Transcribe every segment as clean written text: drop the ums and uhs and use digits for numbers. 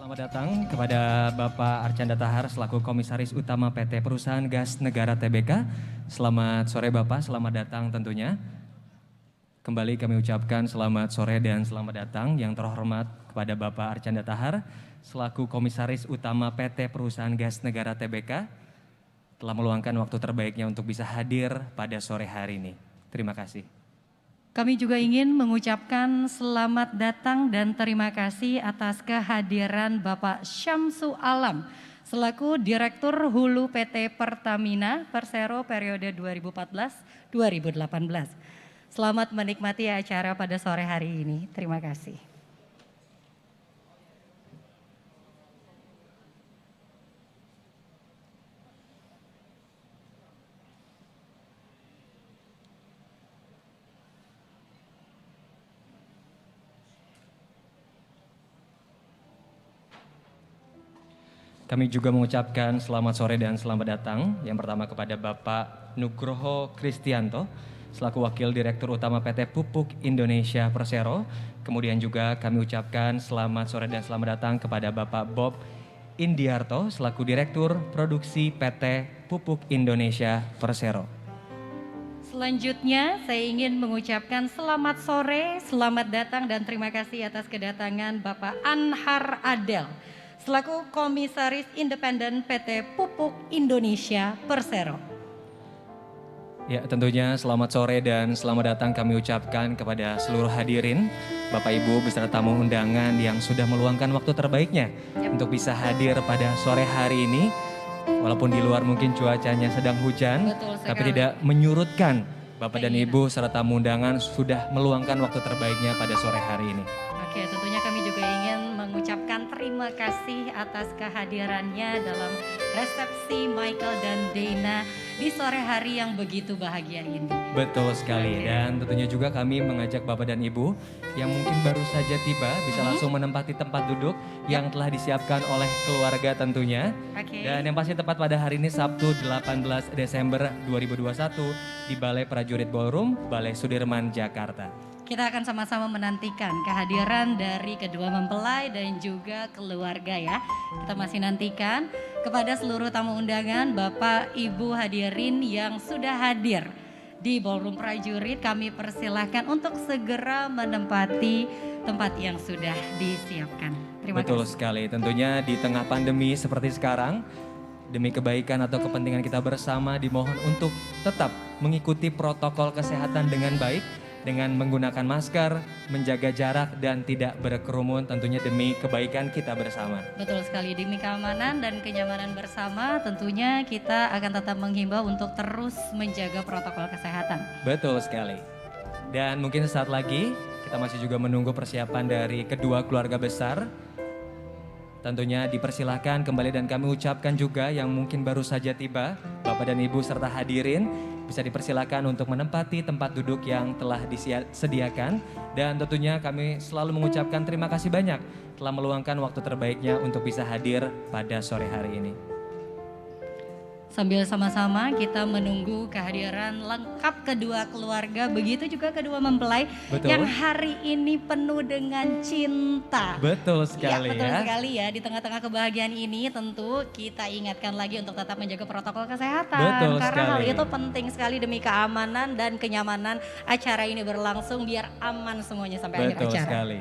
Selamat datang kepada Bapak Arcanda Tahar selaku Komisaris Utama PT Perusahaan Gas Negara Tbk. Selamat sore Bapak, selamat datang tentunya. Kembali kami ucapkan selamat sore dan selamat datang yang terhormat kepada Bapak Arcanda Tahar selaku Komisaris Utama PT Perusahaan Gas Negara Tbk telah meluangkan waktu terbaiknya untuk bisa hadir pada sore hari ini. Terima kasih. Kami juga ingin mengucapkan selamat datang dan terima kasih atas kehadiran Bapak Syamsu Alam selaku Direktur Hulu PT Pertamina Persero periode 2014-2018. Selamat menikmati acara pada sore hari ini. Terima kasih. Kami juga mengucapkan selamat sore dan selamat datang. Yang pertama kepada Bapak Nugroho Kristianto selaku Wakil Direktur Utama PT Pupuk Indonesia Persero. Kemudian juga kami ucapkan selamat sore dan selamat datang kepada Bapak Bob Indiarto selaku Direktur Produksi PT Pupuk Indonesia Persero. Selanjutnya saya ingin mengucapkan selamat sore, selamat datang dan terima kasih atas kedatangan Bapak Anhar Adel selaku Komisaris Independen PT Pupuk Indonesia Persero. Ya, tentunya selamat sore dan selamat datang kami ucapkan kepada seluruh hadirin, Bapak Ibu beserta tamu undangan yang sudah meluangkan waktu terbaiknya untuk bisa hadir pada sore hari ini. Walaupun di luar mungkin cuacanya sedang hujan, tapi tidak menyurutkan Bapak dan Ibu serta tamu undangan sudah meluangkan waktu terbaiknya pada sore hari ini. Oke, tentunya kami juga ingin mengucapkan terima kasih atas kehadirannya dalam resepsi Michael dan Dana di sore hari yang begitu bahagia ini. Betul sekali, dan tentunya juga kami mengajak Bapak dan Ibu yang mungkin baru saja tiba bisa langsung menempati tempat duduk yang telah disiapkan oleh keluarga tentunya. Dan yang pasti tepat pada hari ini Sabtu 18 Desember 2021 di Balai Prajurit Ballroom, Balai Sudirman, Jakarta. Kita akan sama-sama menantikan kehadiran dari kedua mempelai dan juga keluarga ya. Kita masih nantikan kepada seluruh tamu undangan, Bapak, Ibu hadirin yang sudah hadir di Ballroom Prajurit. Kami persilahkan untuk segera menempati tempat yang sudah disiapkan. Terima Betul kasih. sekali, tentunya di tengah pandemi seperti sekarang, demi kebaikan atau kepentingan kita bersama dimohon untuk tetap mengikuti protokol kesehatan dengan baik, dengan menggunakan masker, menjaga jarak dan tidak berkerumun tentunya demi kebaikan kita bersama. Betul sekali, demi keamanan dan kenyamanan bersama tentunya kita akan tetap menghimbau untuk terus menjaga protokol kesehatan. Betul sekali. Dan mungkin sesaat lagi kita masih juga menunggu persiapan dari kedua keluarga besar. Tentunya dipersilahkan kembali dan kami ucapkan juga yang mungkin baru saja tiba, Bapak dan Ibu serta hadirin bisa dipersilakan untuk menempati tempat duduk yang telah disediakan. Dan tentunya kami selalu mengucapkan terima kasih banyak telah meluangkan waktu terbaiknya untuk bisa hadir pada sore hari ini. Sambil sama-sama kita menunggu kehadiran lengkap kedua keluarga, begitu juga kedua mempelai yang hari ini penuh dengan cinta. Betul sekali betul sekali ya, di tengah-tengah kebahagiaan ini tentu kita ingatkan lagi untuk tetap menjaga protokol kesehatan. Betul karena sekali. Hal itu penting sekali demi keamanan dan kenyamanan acara ini berlangsung biar aman semuanya sampai akhir acara. Betul sekali.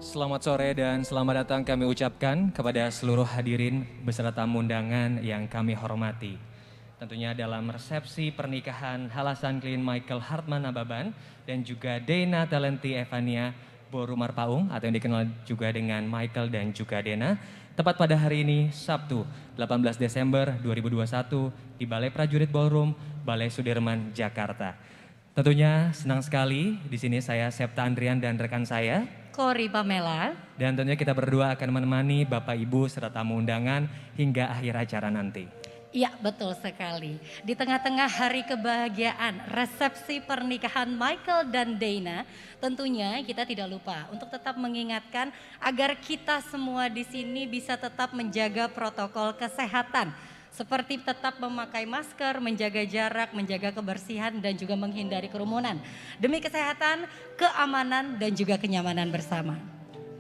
Selamat sore dan selamat datang kami ucapkan kepada seluruh hadirin beserta tamu undangan yang kami hormati. Tentunya dalam resepsi pernikahan Halasan Clean Michael Hartman Nababan dan juga Dena Talenti Evania Boru Marpaung atau yang dikenal juga dengan Michael dan juga Dena. Tepat pada hari ini, Sabtu 18 Desember 2021 di Balai Prajurit Ballroom, Balai Sudirman, Jakarta. Tentunya senang sekali di sini saya Septa Andrian dan rekan saya Kori Pamela. dan tentunya kita berdua akan menemani Bapak Ibu serta tamu undangan hingga akhir acara nanti. Iya, betul sekali. Di tengah-tengah hari kebahagiaan, resepsi pernikahan Michael dan Dana, tentunya kita tidak lupa untuk tetap mengingatkan agar kita semua di sini bisa tetap menjaga protokol kesehatan. Seperti tetap memakai masker, menjaga jarak, menjaga kebersihan dan juga menghindari kerumunan. Demi kesehatan, keamanan dan juga kenyamanan bersama.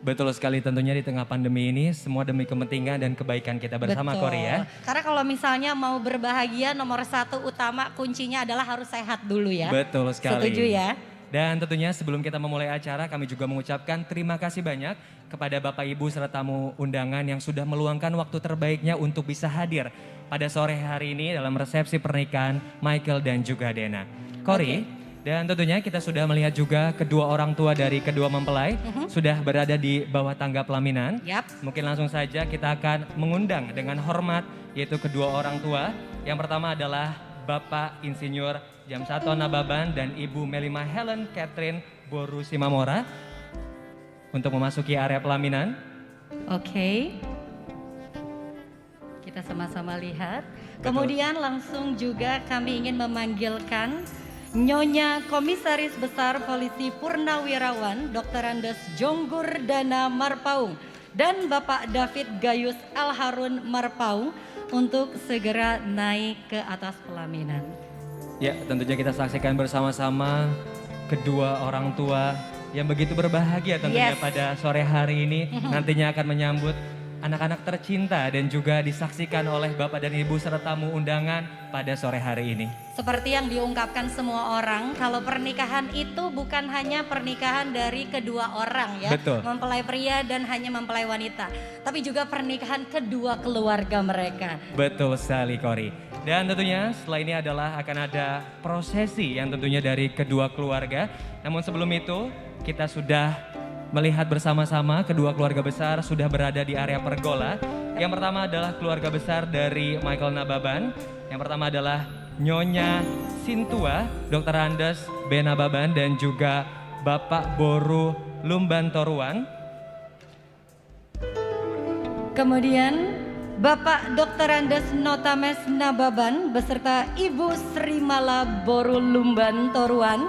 Betul sekali, tentunya di tengah pandemi ini semua demi kepentingan dan kebaikan kita bersama, Betul. Kori ya. Karena kalau misalnya mau berbahagia, nomor satu utama kuncinya adalah harus sehat dulu ya. Betul sekali. Setuju ya? Dan tentunya sebelum kita memulai acara kami juga mengucapkan terima kasih banyak kepada Bapak Ibu serta tamu undangan yang sudah meluangkan waktu terbaiknya untuk bisa hadir pada sore hari ini dalam resepsi pernikahan Michael dan juga Dena. Kori, dan tentunya kita sudah melihat juga kedua orang tua dari kedua mempelai sudah berada di bawah tangga pelaminan. Yap. Mungkin langsung saja kita akan mengundang dengan hormat yaitu kedua orang tua. Yang pertama adalah Bapak Insinyur Jamsato Nababan dan Ibu Melima Helen Catherine Boru Simamora untuk memasuki area pelaminan. Oke. Kita sama-sama lihat. Betul. Kemudian langsung juga kami ingin memanggilkan Nyonya Komisaris Besar Polisi Purnawirawan Dr. Andes Jonggur Dana Marpaung dan Bapak David Gayus Alharun Marpaung untuk segera naik ke atas pelaminan. Ya, tentunya kita saksikan bersama-sama kedua orang tua yang begitu berbahagia tentunya Yes. pada sore hari ini nantinya akan menyambut anak-anak tercinta dan juga disaksikan oleh Bapak dan Ibu serta tamu undangan pada sore hari ini. Seperti yang diungkapkan semua orang, kalau pernikahan itu bukan hanya pernikahan dari kedua orang ya. Betul. Mempelai pria dan hanya mempelai wanita. Tapi juga pernikahan kedua keluarga mereka. Betul sekali, Kori. Dan tentunya setelah ini adalah akan ada prosesi yang tentunya dari kedua keluarga. Namun sebelum itu kita sudah melihat bersama-sama kedua keluarga besar sudah berada di area pergola. Yang pertama adalah keluarga besar dari Michael Nababan. Yang pertama adalah Nyonya Sintua, Dr. Andes B. Nababan dan juga Bapak Boru Lumban Toruan. Kemudian Bapak Dr. Andes Notames Nababan beserta Ibu Sri Mala Boru Lumban Toruan.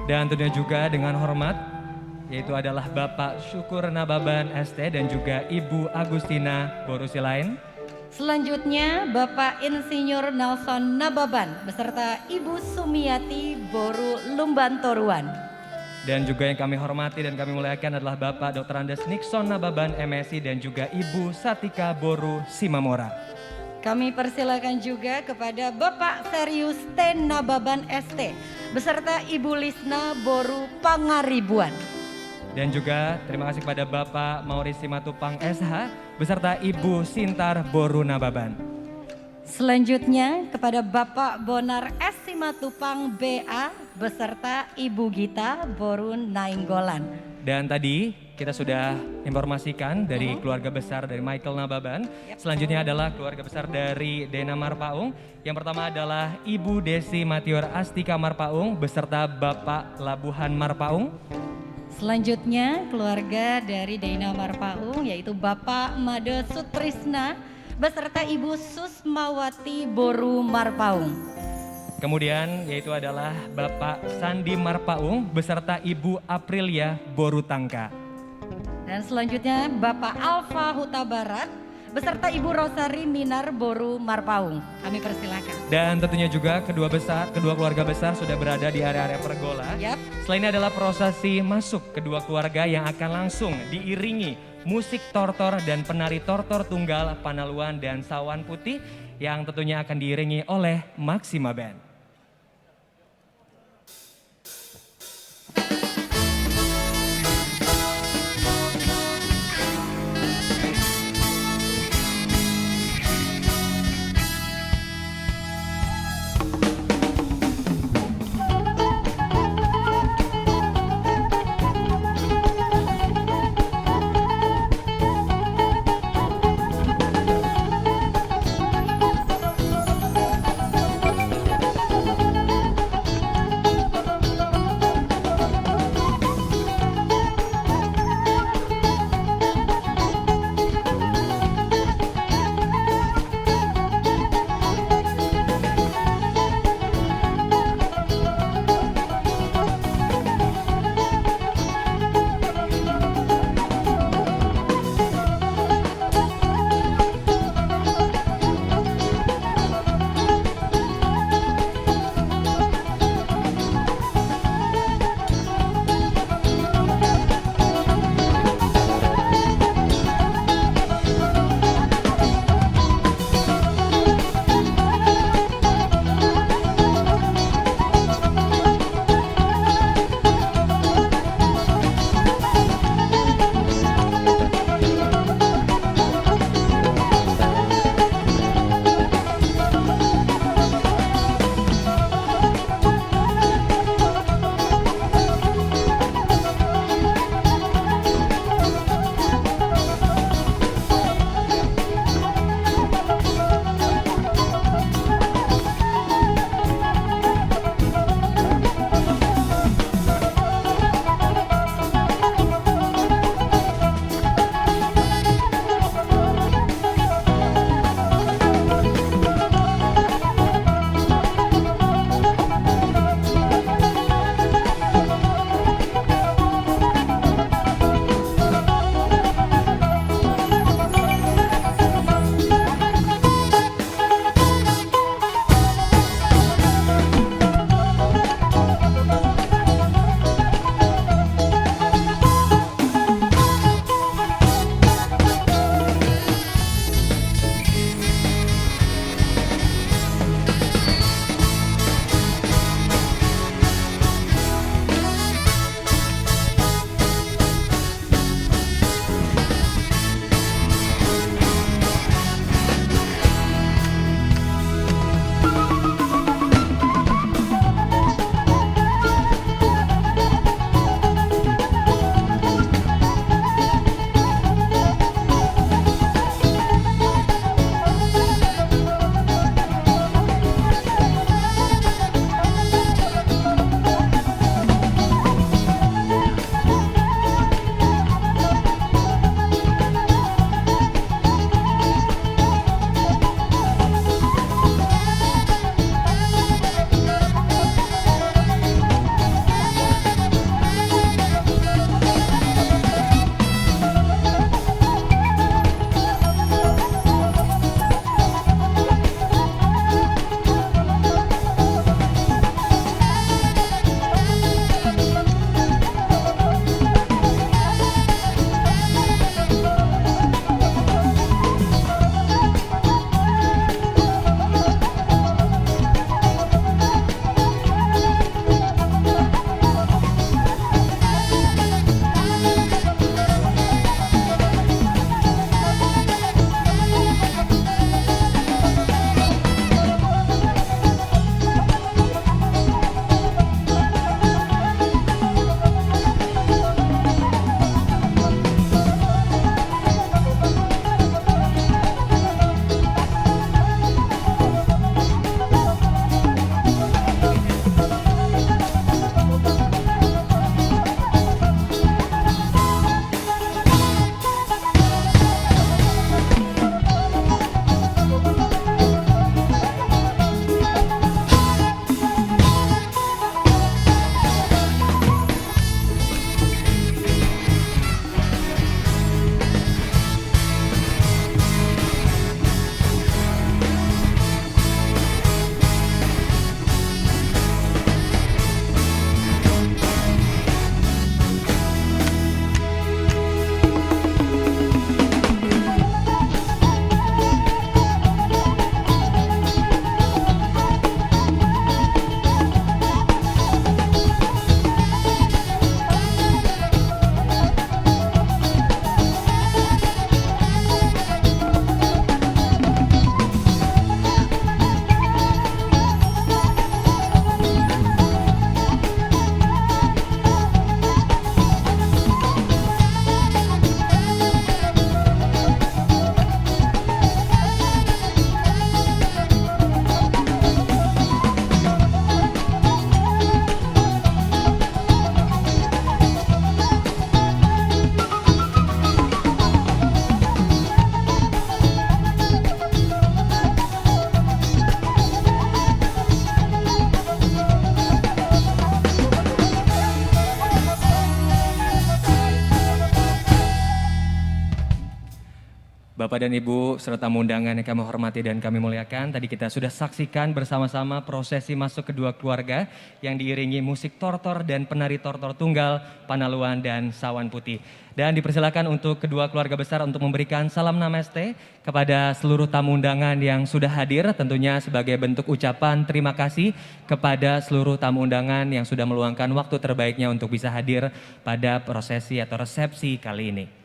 Dan tentunya juga dengan hormat yaitu adalah Bapak Syukur Nababan ST dan juga Ibu Agustina Boru Silain. Selanjutnya Bapak Insinyur Nelson Nababan beserta Ibu Sumiati Boru Lumban Toruan. Dan juga yang kami hormati dan kami muliakan adalah Bapak Dr. Andes Nixon Nababan MSI dan juga Ibu Satika Boru Simamora. Kami persilakan juga kepada Bapak Serius T. Nababan ST beserta Ibu Lisna Boru Pangaribuan. Dan juga terima kasih kepada Bapak Maurice Simatupang SH beserta Ibu Sintar Boru Nababan. Selanjutnya kepada Bapak Bonar S. Simatupang BA beserta Ibu Gita Boru Nainggolan. Dan tadi kita sudah informasikan dari keluarga besar dari Michael Nababan. Selanjutnya adalah keluarga besar dari Dena Marpaung. Yang pertama adalah Ibu Desi Matior Astika Marpaung beserta Bapak Labuhan Marpaung. Selanjutnya keluarga dari Dena Marpaung yaitu Bapak Made Sutrisna beserta Ibu Susmawati Boru Marpaung. Kemudian yaitu adalah Bapak Sandi Marpaung beserta Ibu Aprilia Boru Tangka. Dan selanjutnya Bapak Alfa Huta Barat beserta Ibu Rosari Minar Boru Marpaung. Kami persilakan. Dan tentunya juga kedua keluarga besar sudah berada di area-area pergola. Yap. Selain ini adalah prosesi masuk kedua keluarga yang akan langsung diiringi musik tortor dan penari tortor tunggal Panaluan dan Sawan Putih yang tentunya akan diiringi oleh Maxima Band. Bapak dan Ibu serta tamu undangan yang kami hormati dan kami muliakan, tadi kita sudah saksikan bersama-sama prosesi masuk kedua keluarga yang diiringi musik tortor dan penari tortor tunggal, Panaluan dan Sawan Putih. Dan dipersilakan untuk kedua keluarga besar untuk memberikan salam namaste kepada seluruh tamu undangan yang sudah hadir, tentunya sebagai bentuk ucapan terima kasih kepada seluruh tamu undangan yang sudah meluangkan waktu terbaiknya untuk bisa hadir pada prosesi atau resepsi kali ini.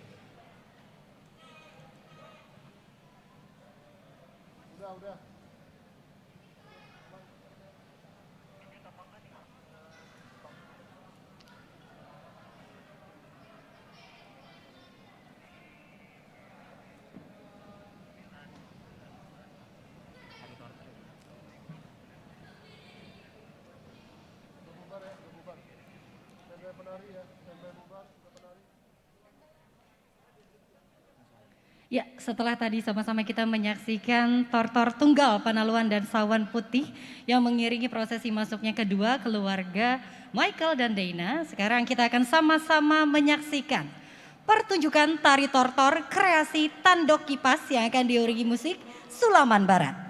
Ya, setelah tadi sama-sama kita menyaksikan tortor tunggal Panaluan dan Sawan Putih yang mengiringi prosesi masuknya kedua keluarga Michael dan Dana, sekarang kita akan sama-sama menyaksikan pertunjukan tari tortor kreasi Tandok Kipas yang akan diiringi musik Sulaman Barat.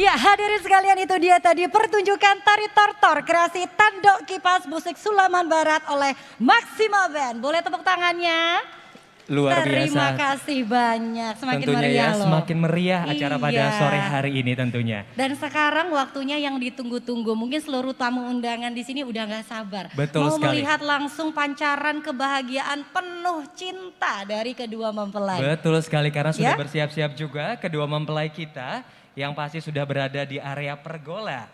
Ya, hadirin sekalian, itu dia tadi pertunjukan tari tortor kreasi Tandok Kipas Musik Sulaman Barat oleh Maxima Band. Boleh tepuk tangannya? Luar biasa. Terima kasih banyak. Semakin tentunya meriah ya, loh. semakin meriah acara pada Iya. sore hari ini tentunya. Dan sekarang waktunya yang ditunggu-tunggu. Mungkin seluruh tamu undangan di sini udah gak sabar. Betul mau sekali. melihat langsung pancaran kebahagiaan penuh cinta dari kedua mempelai. Betul sekali, karena sudah Ya? bersiap-siap juga kedua mempelai kita yang pasti sudah berada di area pergola.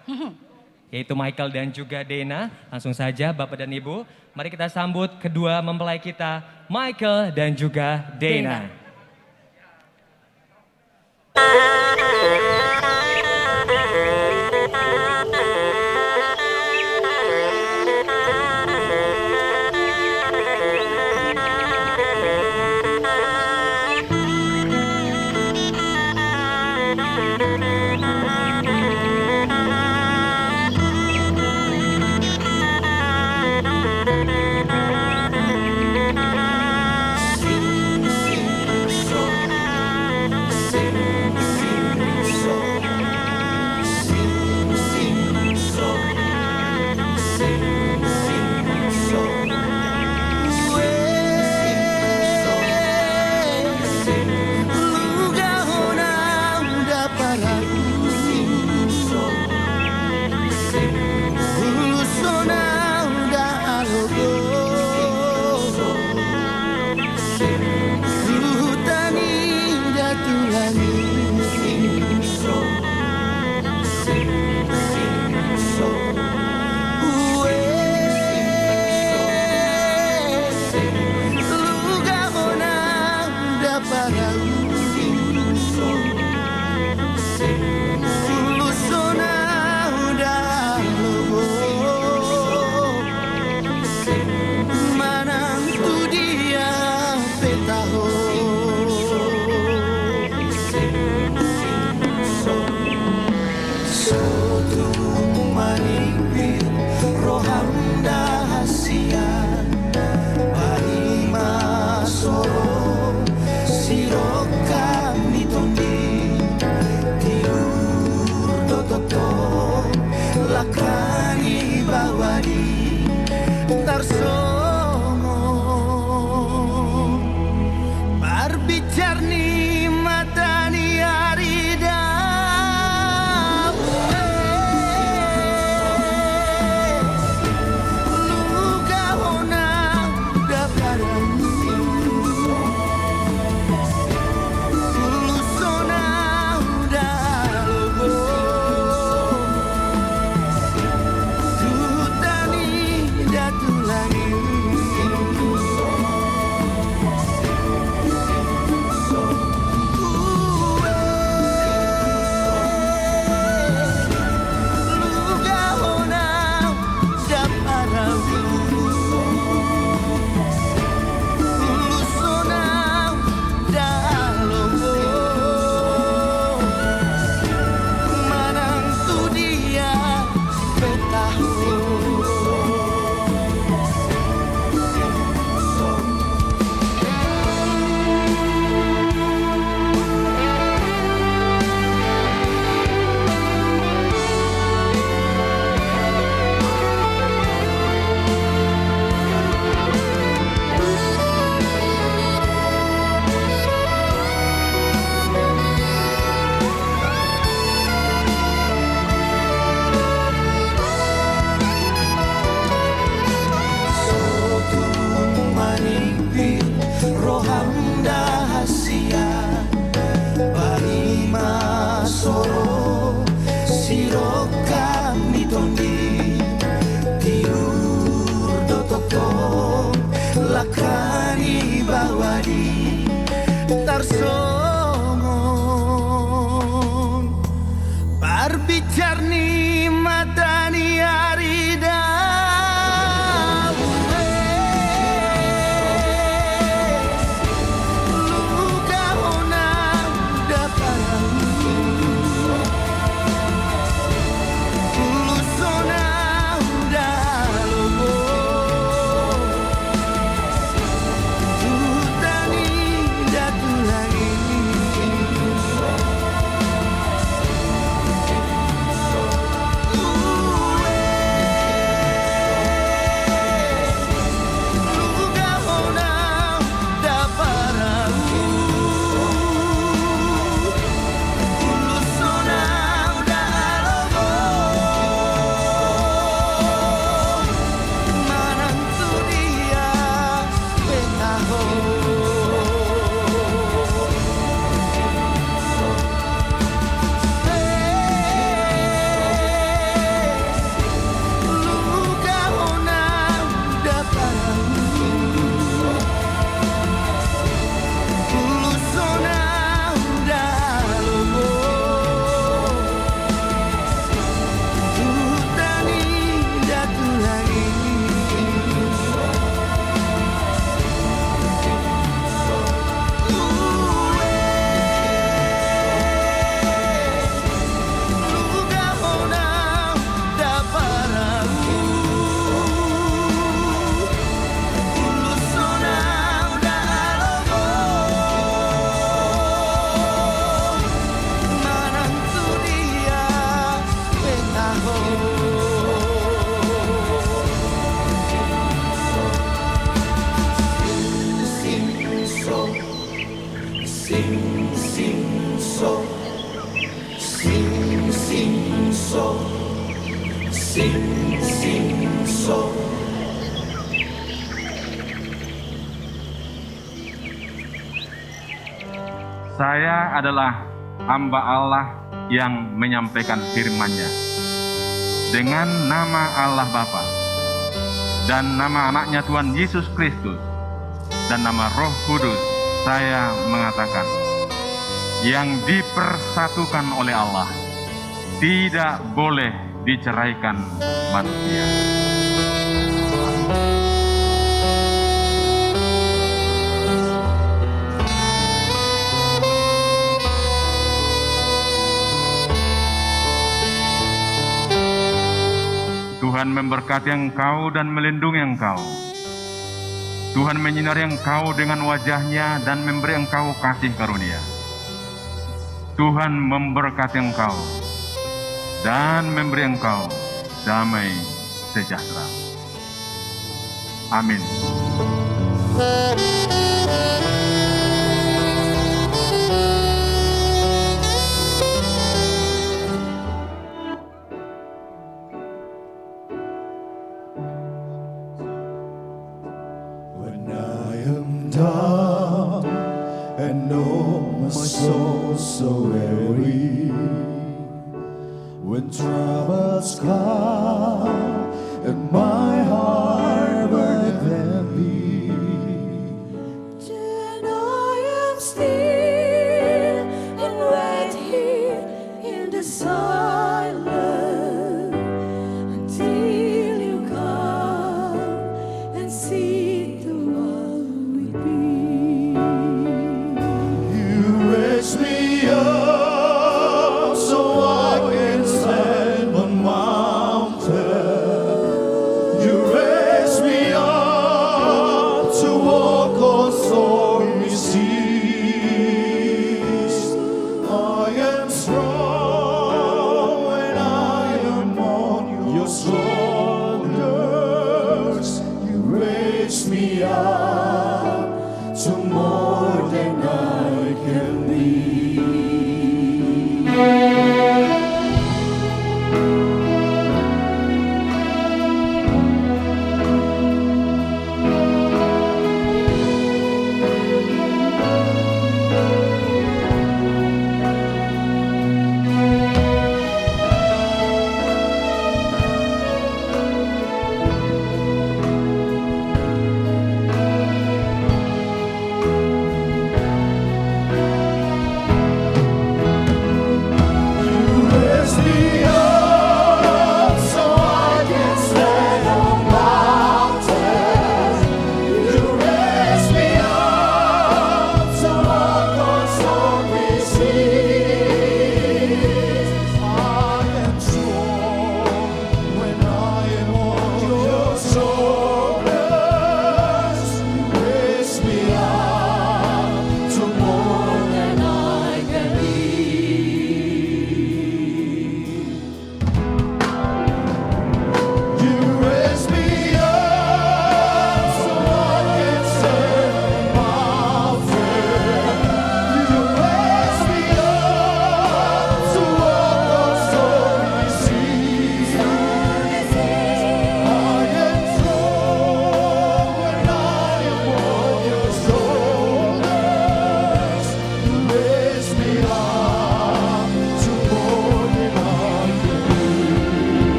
Yaitu Michael dan juga Dena. Langsung saja Bapak dan Ibu, mari kita sambut kedua mempelai kita, Michael dan juga Dena. Saya adalah hamba Allah yang menyampaikan firman-Nya. Dengan nama Allah Bapa dan nama anaknya Tuhan Yesus Kristus dan nama Roh Kudus, saya mengatakan, yang dipersatukan oleh Allah tidak boleh diceraikan manusia. Tuhan memberkati engkau dan melindungi engkau. Tuhan menyinari engkau dengan wajah-Nya dan memberi engkau kasih karunia. Tuhan memberkati engkau dan memberi engkau damai sejahtera. Amin. When I am down and know my soul so weary, when troubles come and my heart burneth heavy, then I am still and wait here in the silence until you come and sit a while with me. You raise me up so I can stand on mountain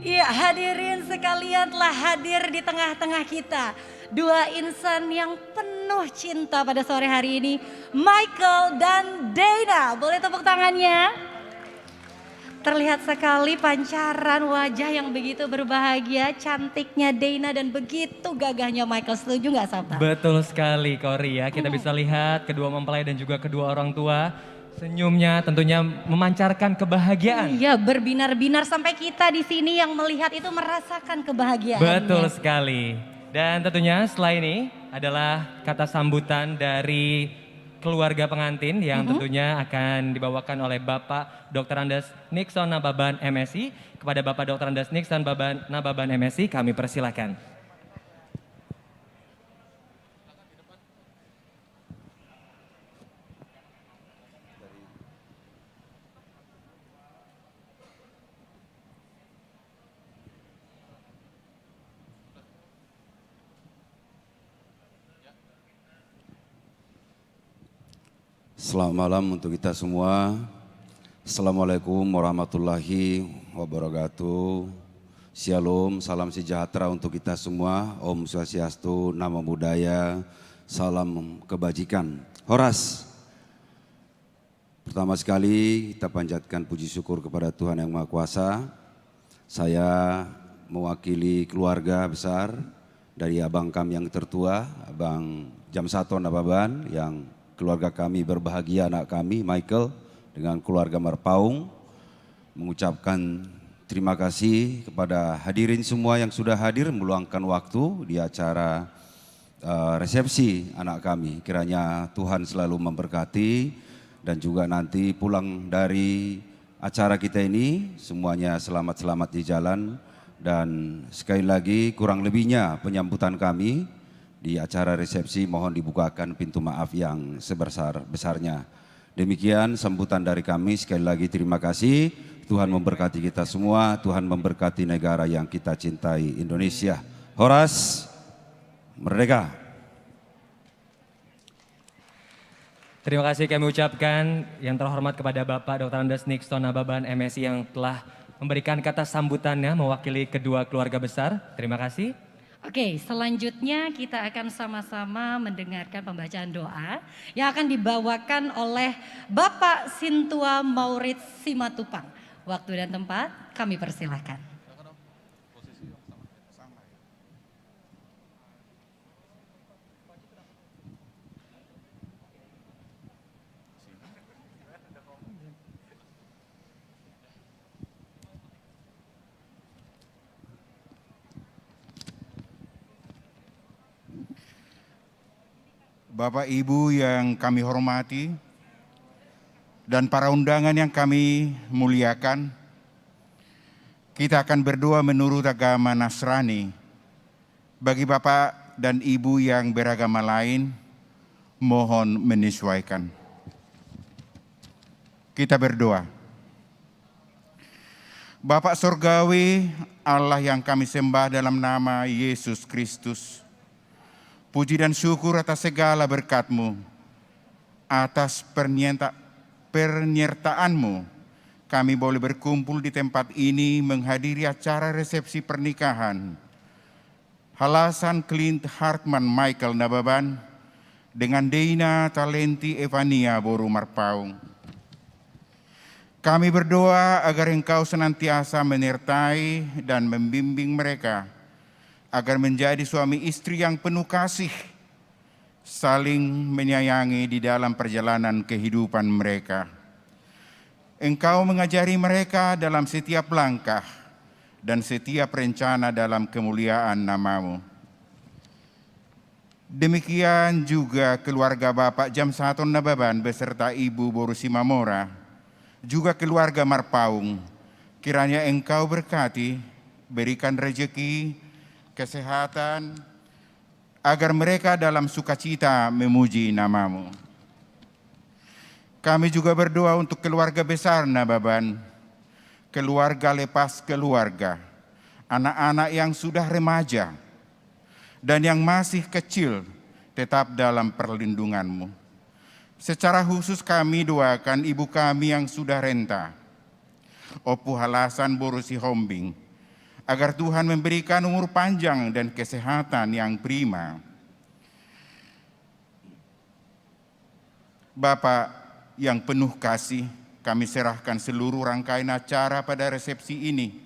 Iya, hadirin sekalian telah hadir di tengah-tengah kita. Dua insan yang penuh cinta pada sore hari ini, Michael dan Dana. Boleh tepuk tangannya? Terlihat sekali pancaran wajah yang begitu berbahagia, cantiknya Dana dan begitu gagahnya Michael. Setuju nggak, Sabta? Betul sekali, Kori ya. Kita bisa lihat kedua mempelai dan juga kedua orang tua. Senyumnya tentunya memancarkan kebahagiaan. Iya, berbinar-binar sampai kita di sini yang melihat itu merasakan kebahagiaan. Betul sekali. Dan tentunya setelah ini adalah kata sambutan dari keluarga pengantin yang tentunya akan dibawakan oleh Bapak Dr. Andes Nixon Nababan MSI. Kepada Bapak Dr. Andes Nixon Nababan MSI kami persilakan. Selamat malam untuk kita semua. Assalamualaikum warahmatullahi wabarakatuh. Shalom, salam sejahtera untuk kita semua. Om Swastiastu, Namo Buddhaya, salam kebajikan. Horas. Pertama sekali kita panjatkan puji syukur kepada Tuhan Yang Maha Kuasa. Saya mewakili keluarga besar dari abang kami yang tertua, Abang Jamsato Nababan, yang keluarga kami berbahagia, anak kami Michael dengan keluarga Marpaung, mengucapkan terima kasih kepada hadirin semua yang sudah hadir meluangkan waktu di acara resepsi anak kami. Kiranya Tuhan selalu memberkati dan juga nanti pulang dari acara kita ini semuanya selamat-selamat di jalan. Dan sekali lagi kurang lebihnya penyambutan kami di acara resepsi mohon dibukakan pintu maaf yang sebesar-besarnya. Demikian sambutan dari kami, sekali lagi terima kasih. Tuhan memberkati kita semua, Tuhan memberkati negara yang kita cintai, Indonesia. Horas, merdeka. Terima kasih kami ucapkan yang terhormat kepada Bapak Dr. Andes Nixon Nababan MSI yang telah memberikan kata sambutannya mewakili kedua keluarga besar. Terima kasih. Oke, selanjutnya kita akan sama-sama mendengarkan pembacaan doa yang akan dibawakan oleh Bapak Sintua Maurits Simatupang. Waktu dan tempat kami persilahkan. Bapak Ibu yang kami hormati dan para undangan yang kami muliakan, kita akan berdoa menurut agama Nasrani. Bagi Bapak dan Ibu yang beragama lain, mohon menyesuaikan. Kita berdoa. Bapak Surgawi, Allah yang kami sembah dalam nama Yesus Kristus, puji dan syukur atas segala berkat-Mu, atas penyertaan-Mu, kami boleh berkumpul di tempat ini menghadiri acara resepsi pernikahan Halasan Clint Hartman Michael Nababan dengan Dana Talenti Evania Boru Marpaung. Kami berdoa agar Engkau senantiasa menyertai dan membimbing mereka agar menjadi suami istri yang penuh kasih, saling menyayangi di dalam perjalanan kehidupan mereka. Engkau mengajari mereka dalam setiap langkah dan setiap rencana dalam kemuliaan nama-Mu. Demikian juga keluarga Bapak Jamsato Nababan beserta Ibu Boru Simamora, juga keluarga Marpaung. Kiranya Engkau berkati, berikan rejeki, kesehatan, agar mereka dalam sukacita memuji nama-Mu. Kami juga berdoa untuk keluarga besar Nababan, keluarga lepas keluarga, anak-anak yang sudah remaja, dan yang masih kecil tetap dalam perlindungan-Mu. Secara khusus kami doakan ibu kami yang sudah renta, Opu Halasan Boru Sihombing, agar Tuhan memberikan umur panjang dan kesehatan yang prima. Bapa yang penuh kasih, kami serahkan seluruh rangkaian acara pada resepsi ini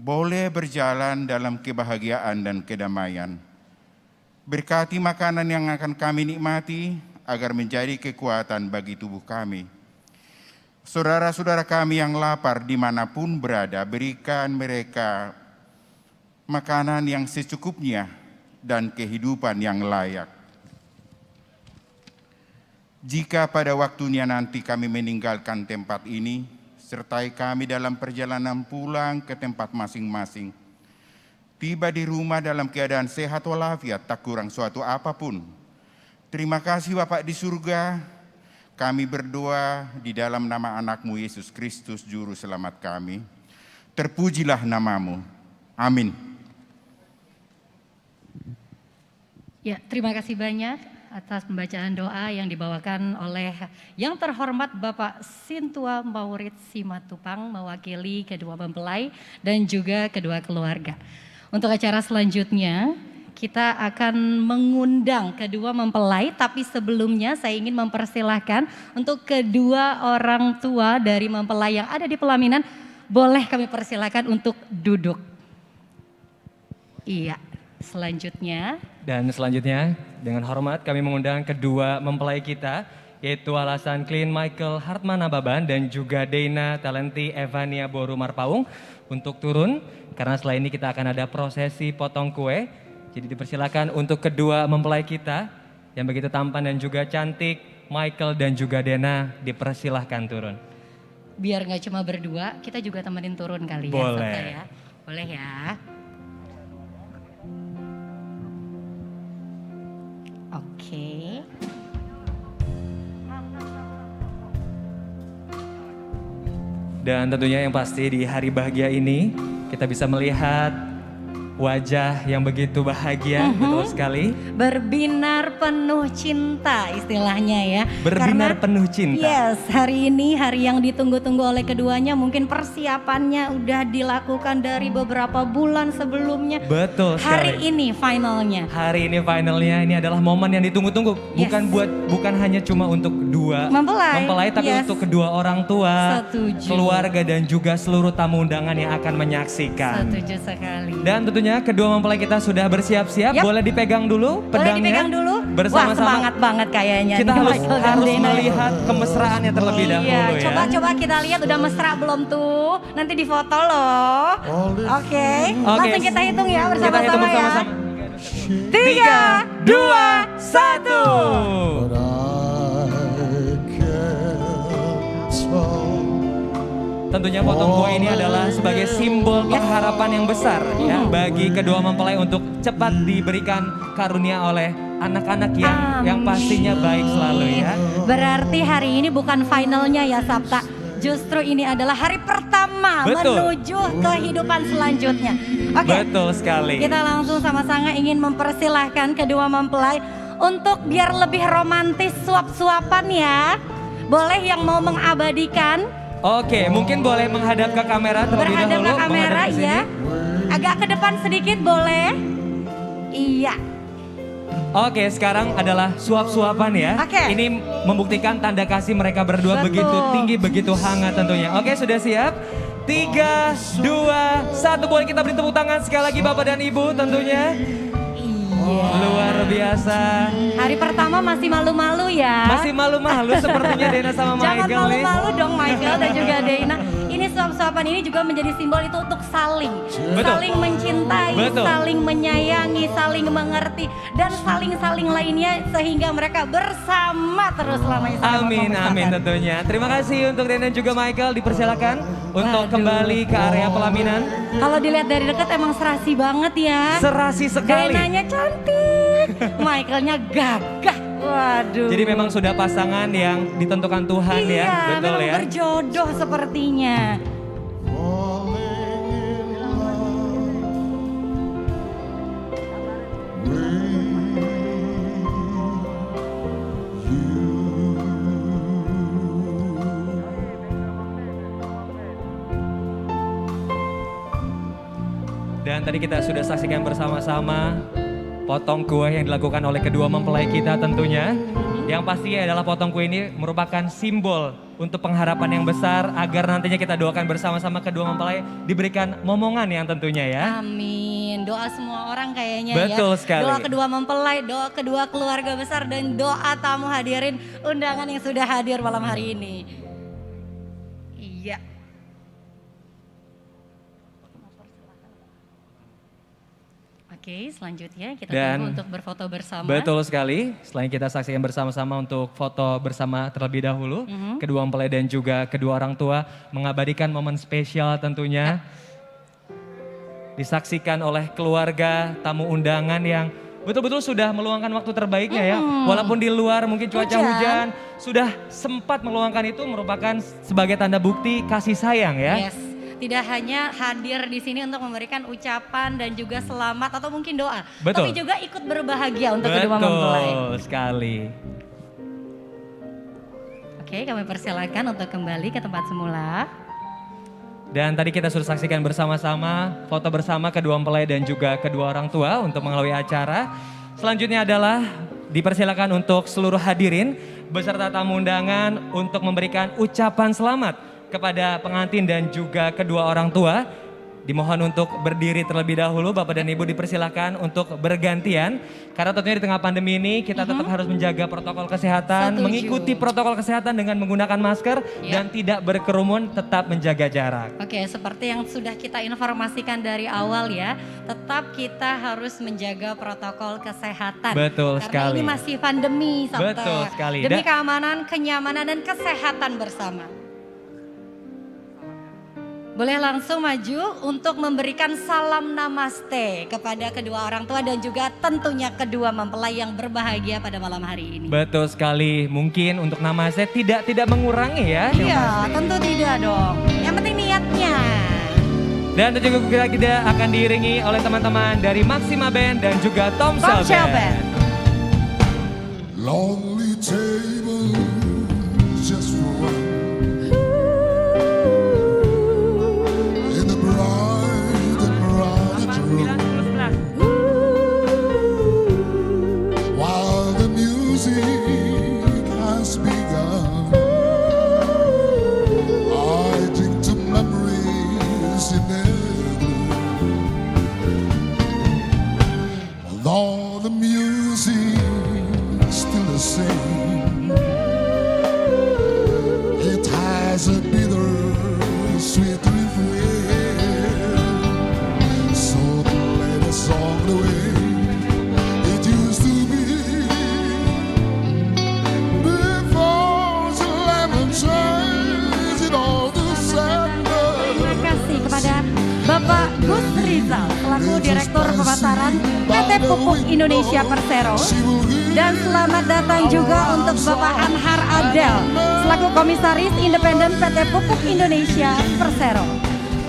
boleh berjalan dalam kebahagiaan dan kedamaian. Berkati makanan yang akan kami nikmati agar menjadi kekuatan bagi tubuh kami. Saudara-saudara kami yang lapar dimanapun berada, berikan mereka makanan yang secukupnya dan kehidupan yang layak. Jika pada waktunya nanti kami meninggalkan tempat ini, sertai kami dalam perjalanan pulang ke tempat masing-masing. Tiba di rumah dalam keadaan sehat walafiat, tak kurang suatu apapun. Terima kasih Bapa di surga. Kami berdoa di dalam nama anakmu Yesus Kristus, Juru Selamat kami. Terpujilah namamu. Amin. Ya, terima kasih banyak atas pembacaan doa yang dibawakan oleh yang terhormat Bapak Sintua Maurid Simatupang mewakili kedua mempelai dan juga kedua keluarga. Untuk acara selanjutnya kita akan mengundang kedua mempelai, tapi sebelumnya saya ingin mempersilahkan untuk kedua orang tua dari mempelai yang ada di pelaminan, boleh kami persilahkan untuk duduk. Iya, selanjutnya. Dan selanjutnya dengan hormat kami mengundang kedua mempelai kita, yaitu Alasan Clean Michael Hartman Ababan dan juga Deina Talenti Evania Boru Marpaung untuk turun, karena setelah ini kita akan ada prosesi potong kue. Jadi dipersilakan untuk kedua mempelai kita yang begitu tampan dan juga cantik, Michael dan juga Dena, dipersilahkan turun. Biar nggak cuma berdua, kita juga temenin turun kali ya. Boleh. Sabta ya. Boleh ya. Oke. Dan tentunya yang pasti di hari bahagia ini kita bisa melihat wajah yang begitu bahagia, betul sekali. Berbinar penuh cinta istilahnya ya. Berbinar penuh cinta. Yes, hari ini hari yang ditunggu-tunggu oleh keduanya, mungkin persiapannya udah dilakukan dari beberapa bulan sebelumnya. Betul sekali. Hari ini finalnya. Hari ini finalnya, ini adalah momen yang ditunggu-tunggu. Bukan hanya cuma untuk dua mempelai, tapi yes. untuk kedua orang tua, Setuju. keluarga dan juga seluruh tamu undangan yang akan menyaksikan. Setuju sekali. Dan tentunya kedua mempelai kita sudah bersiap-siap. Yap. Boleh dipegang dulu pedangnya. Boleh dipegang dulu. Wah, Bersama-sama. semangat banget kayaknya. Kita nih, harus Michael dan Dena. melihat kemesraannya terlebih dahulu Iya, ya. coba kita lihat udah mesra belum tuh. Nanti difoto loh. Oke. Langsung kita hitung ya Kita hitung bersama-sama ya. bersama-sama. 3, 2, 1. Tentunya potong kue ini adalah sebagai simbol pengharapan yang besar ya bagi kedua mempelai untuk cepat diberikan karunia oleh anak-anak yang pastinya baik selalu ya. Berarti hari ini bukan finalnya ya Sabta. Justru ini adalah hari pertama menuju kehidupan selanjutnya. Oke. Betul sekali. Kita langsung sama-sama ingin mempersilahkan kedua mempelai untuk biar lebih romantis suap-suapan ya. Boleh yang mau mengabadikan? Oke, mungkin boleh menghadap ke kamera terlebih Berhadap dahulu. ke kamera menghadap ke ya. sini. Agak ke depan sedikit boleh? Iya. Oke, sekarang adalah suap-suapan ya. Oke. Ini membuktikan tanda kasih mereka berdua Betul. begitu tinggi, begitu hangat tentunya. Oke, sudah siap? 3, 2, 1. Boleh kita beri tepuk tangan sekali lagi Bapak dan Ibu tentunya. Iya. Luar biasa. Hari pertama masih malu-malu ya. Masih malu-malu sepertinya Dena sama Jangan Michael nih. malu-malu dong Michael dan juga Dena. Ini suap-suapan ini juga menjadi simbol itu untuk saling. Betul. Saling mencintai, Betul. saling menyayangi, saling mengerti. Dan saling-saling lainnya sehingga mereka bersama terus selama ini. Amin, amin tentunya. Terima kasih untuk Dena dan juga Michael. Dipersilakan untuk Waduh. kembali ke area pelaminan. Kalau dilihat dari dekat emang serasi banget ya. Serasi sekali. Denanya cantik, Michaelnya gagah. Waduh. Jadi memang sudah pasangan yang ditentukan Tuhan iya, ya. Betul memang ya. berjodoh sepertinya. Dan tadi kita sudah saksikan bersama-sama potong kue yang dilakukan oleh kedua mempelai kita tentunya. Yang pasti adalah potong kue ini merupakan simbol untuk pengharapan yang besar agar nantinya kita doakan bersama-sama kedua mempelai diberikan momongan yang tentunya ya. Amin. Doa semua orang kayaknya Betul ya. sekali. Doa kedua mempelai, doa kedua keluarga besar dan doa tamu hadirin undangan yang sudah hadir malam hari ini. Iya. Oke, selanjutnya kita Dan tunggu untuk berfoto bersama. Betul sekali. Selain kita saksikan bersama-sama untuk foto bersama terlebih dahulu, kedua mempelai dan juga kedua orang tua mengabadikan momen spesial tentunya. Disaksikan oleh keluarga, tamu undangan yang betul-betul sudah meluangkan waktu terbaiknya ya. Walaupun di luar mungkin cuaca hujan, sudah sempat meluangkan itu merupakan sebagai tanda bukti kasih sayang ya. Yes. Tidak hanya hadir di sini untuk memberikan ucapan dan juga selamat atau mungkin doa, Betul. tapi juga ikut berbahagia untuk kedua mempelai. Betul sekali. Oke, kami persilakan untuk kembali ke tempat semula. Dan tadi kita sudah saksikan bersama-sama foto bersama kedua mempelai dan juga kedua orang tua untuk mengalami acara. Selanjutnya adalah dipersilakan untuk seluruh hadirin beserta tamu undangan untuk memberikan ucapan selamat kepada pengantin dan juga kedua orang tua. Dimohon untuk berdiri terlebih dahulu, Bapak dan Ibu dipersilakan untuk bergantian. Karena tentunya di tengah pandemi ini kita tetap harus menjaga protokol kesehatan, Setuju. mengikuti protokol kesehatan dengan menggunakan masker dan tidak berkerumun, tetap menjaga jarak. Oke, seperti yang sudah kita informasikan dari awal ya, tetap kita harus menjaga protokol kesehatan. Betul Karena sekali. ini masih pandemi, Sabta. Betul sekali. Demi keamanan, kenyamanan, dan kesehatan bersama. Boleh langsung maju untuk memberikan salam namaste kepada kedua orang tua dan juga tentunya kedua mempelai yang berbahagia pada malam hari ini. Betul sekali. Mungkin untuk nama saya tidak mengurangi ya. yang Iya, pasti. tentu tidak dong. Yang penting niatnya. Dan tentu juga kita akan diiringi oleh teman-teman dari Maxima Band dan juga Tomsel Tomsel Band. Band. Lonely table just for one. In the bright and crowded room, while the music has begun, I think to memories in every. Although the music still the same, it has a bitter sweet refrain. So play the song the way it used to be before the lemon turns it all to sadness. Terima kasih kepada Bapak Gus Rizal selaku Direktur Pemasaran PT Pupuk Indonesia Persero. Dan selamat datang juga untuk Bapak Anhar Adel selaku Komisaris Independen PT Pupuk Indonesia Persero.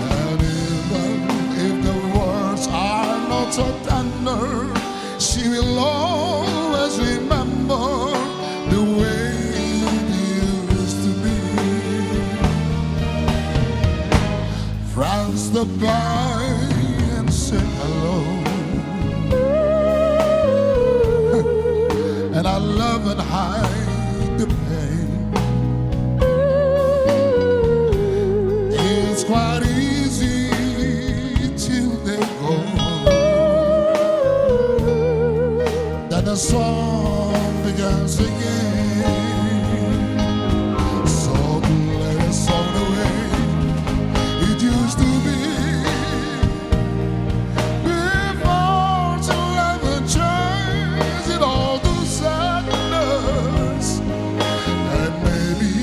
And even if the words are not so tender, she will always remember the way it used to be. Friends stop by and say hello, and I love and hide the pain. It's quite easy till they go. Then the song begins again. So play the song the way it used to be before the lemon turns it all to sadness. And maybe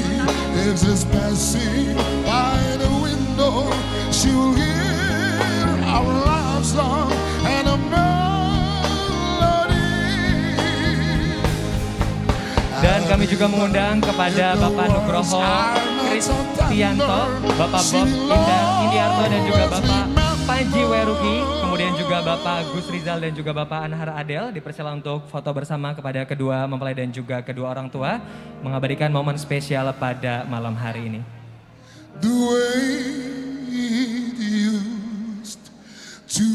if she's passing by the window, she will hear our love song and a melody. Dan kami juga mengundang kepada Bapak Nugroho Kristianto, Bapak Bob Indiarto dan juga Bapak Panji Weruki, kemudian juga Bapak Gus Rizal dan juga Bapak Anhar Adel dipersilakan untuk foto bersama kepada kedua mempelai dan juga kedua orang tua mengabadikan momen spesial pada malam hari ini. The way it used to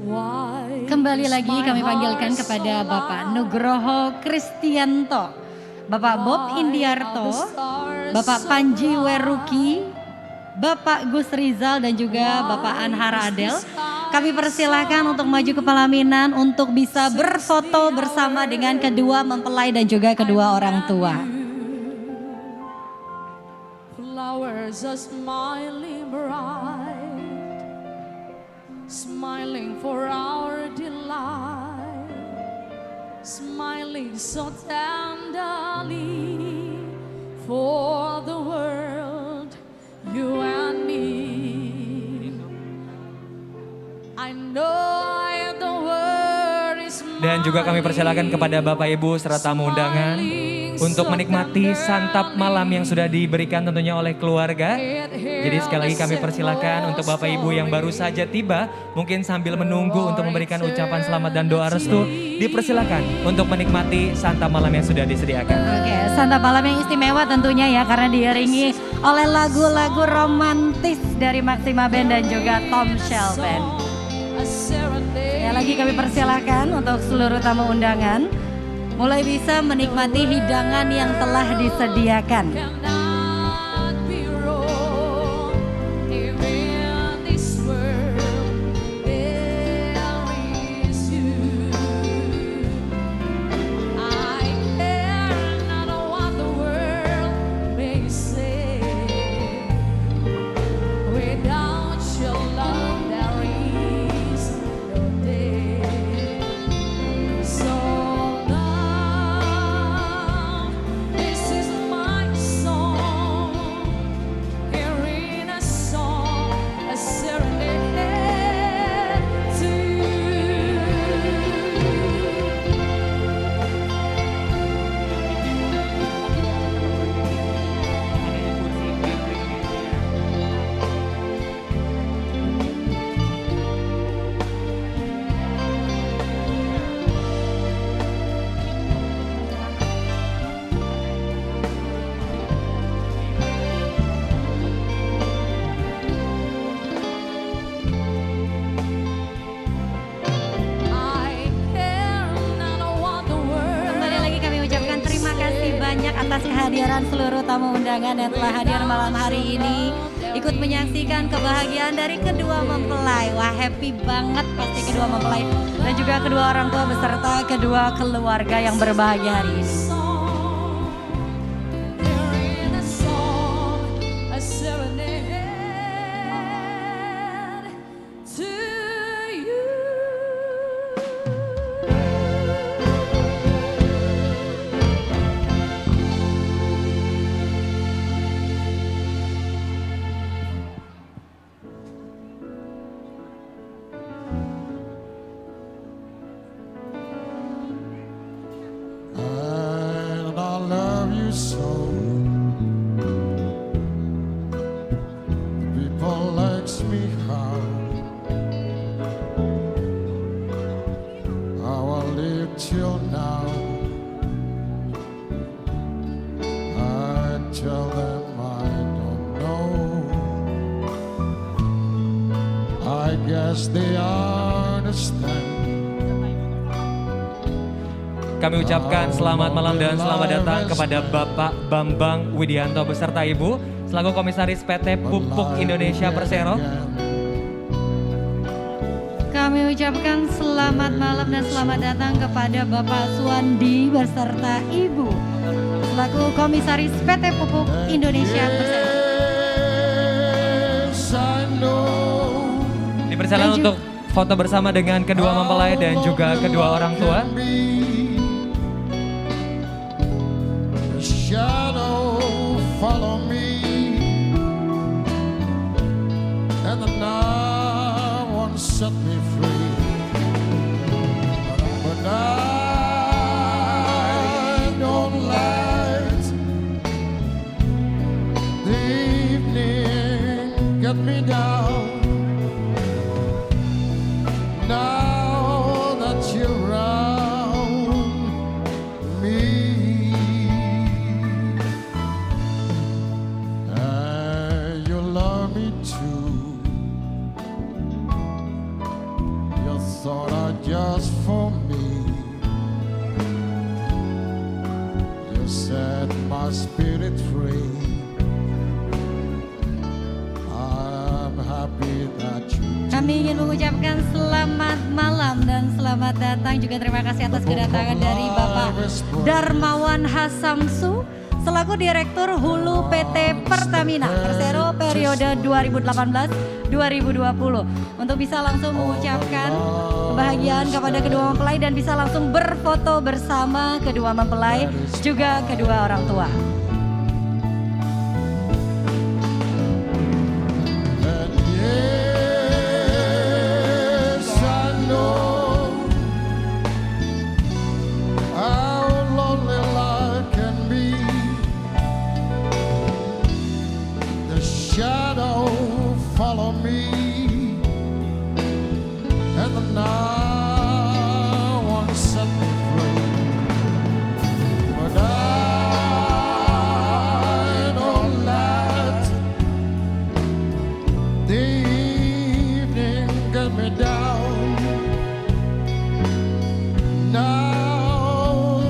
Kembali lagi kami panggilkan kepada Bapak Nugroho Kristianto, Bapak Bob Indiarto, Bapak Panji Weruki, Bapak Gus Rizal dan juga Bapak Anhar Adel. Kami persilahkan untuk maju ke pelaminan untuk bisa berfoto bersama dengan kedua mempelai dan juga kedua orang tua. Flowers are smiling bright, smiling for our delight, smiling so tenderly for the world, you and me. I know the word is Dan juga kami persilakan kepada Bapak Ibu serta tamu undangan untuk menikmati santap malam yang sudah diberikan tentunya oleh keluarga. Jadi sekali lagi kami persilakan untuk Bapak Ibu yang baru saja tiba, mungkin sambil menunggu untuk memberikan ucapan selamat dan doa restu, dipersilakan untuk menikmati santap malam yang sudah disediakan. Oke, santap malam yang istimewa tentunya ya, karena diiringi oleh lagu-lagu romantis dari Maxima Band dan juga Tom Shell Band. Ya, lagi kami persilahkan untuk seluruh tamu undangan mulai bisa menikmati hidangan yang telah disediakan. Atas kehadiran seluruh tamu undangan yang telah hadir malam hari ini, ikut menyaksikan kebahagiaan dari kedua mempelai. Wah, happy banget pasti kedua mempelai dan juga kedua orang tua beserta kedua keluarga yang berbahagia hari ini. Kami ucapkan selamat malam dan selamat datang kepada Bapak Bambang Widianto beserta Ibu selaku Komisaris PT Pupuk Indonesia Persero. Kami ucapkan selamat malam dan selamat datang kepada Bapak Suwandi beserta Ibu selaku Komisaris PT Pupuk Indonesia Persero. Dipersilakan untuk foto bersama dengan kedua mempelai dan juga kedua orang tua. Shadow follow me, and the night won't set me free. But I don't like the evening get me down. Now that you're around me. just for me. You set my spirit free. I'm happy that you Kami ingin mengucapkan selamat malam dan selamat datang, juga terima kasih atas kedatangan dari Bapak Darmawan Hasamsu selaku Direktur Hulu PT Pertamina Persero periode 2018-2020 untuk bisa langsung mengucapkan kebahagiaan kepada kedua mempelai dan bisa langsung berfoto bersama kedua mempelai juga kedua orang tua. And yes, I know how lonely life can be. The shadow follow me, and the night won't set me free. But I know that the evening get me down. Now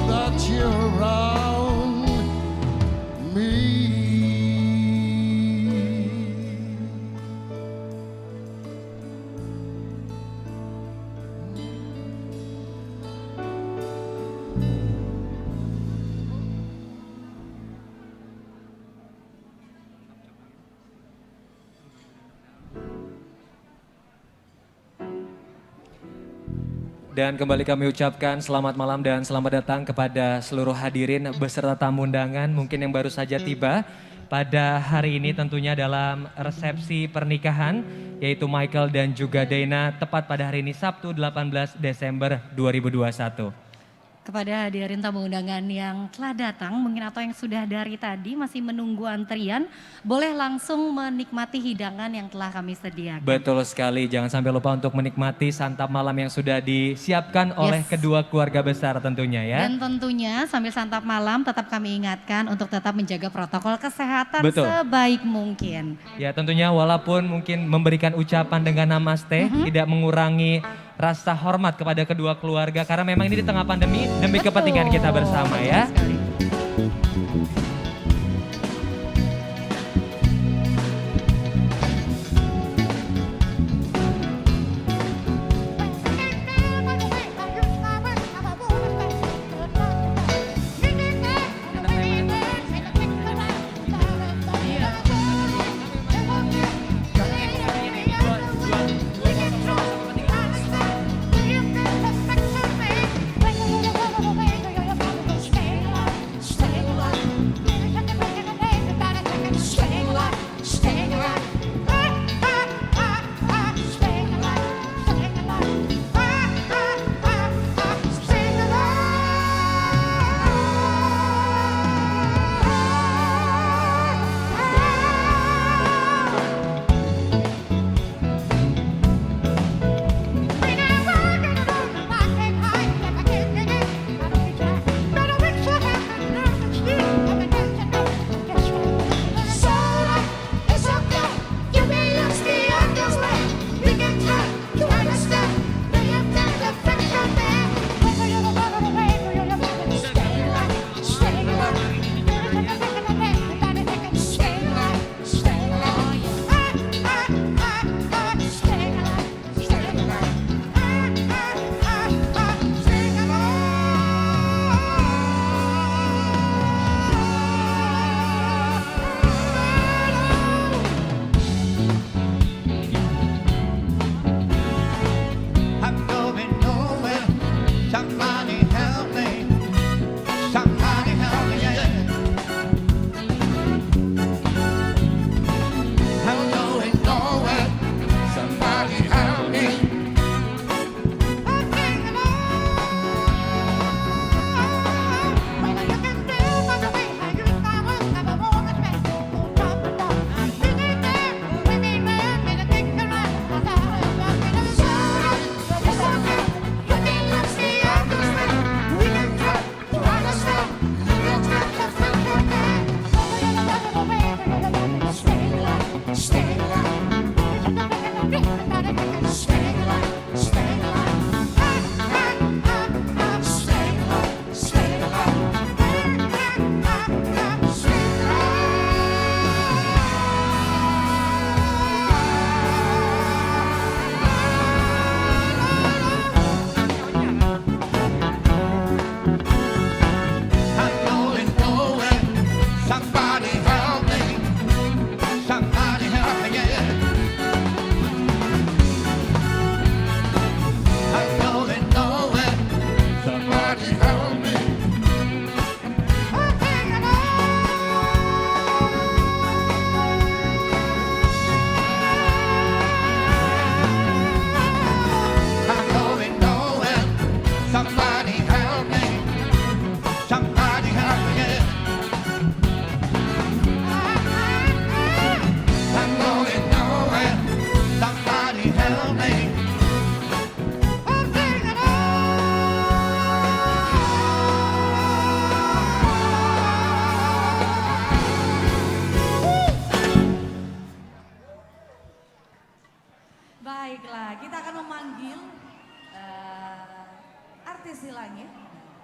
that you're around me. Dan kembali kami ucapkan selamat malam dan selamat datang kepada seluruh hadirin beserta tamu undangan mungkin yang baru saja tiba pada hari ini tentunya dalam resepsi pernikahan yaitu Michael dan juga Dana tepat pada hari ini Sabtu 18 Desember 2021. Kepada hadirin tamu undangan yang telah datang mungkin atau yang sudah dari tadi masih menunggu antrian, boleh langsung menikmati hidangan yang telah kami sediakan. Betul sekali, jangan sampai lupa untuk menikmati santap malam yang sudah disiapkan oleh kedua keluarga besar tentunya ya. Dan tentunya sambil santap malam tetap kami ingatkan untuk tetap menjaga protokol kesehatan Betul. sebaik mungkin. Ya tentunya walaupun mungkin memberikan ucapan dengan namaste tidak mengurangi rasa hormat kepada kedua keluarga karena memang ini di tengah pandemi demi Betul. kepentingan kita bersama Betul ya. sekali. Stay alive. Baiklah, kita akan memanggil artis silangnya.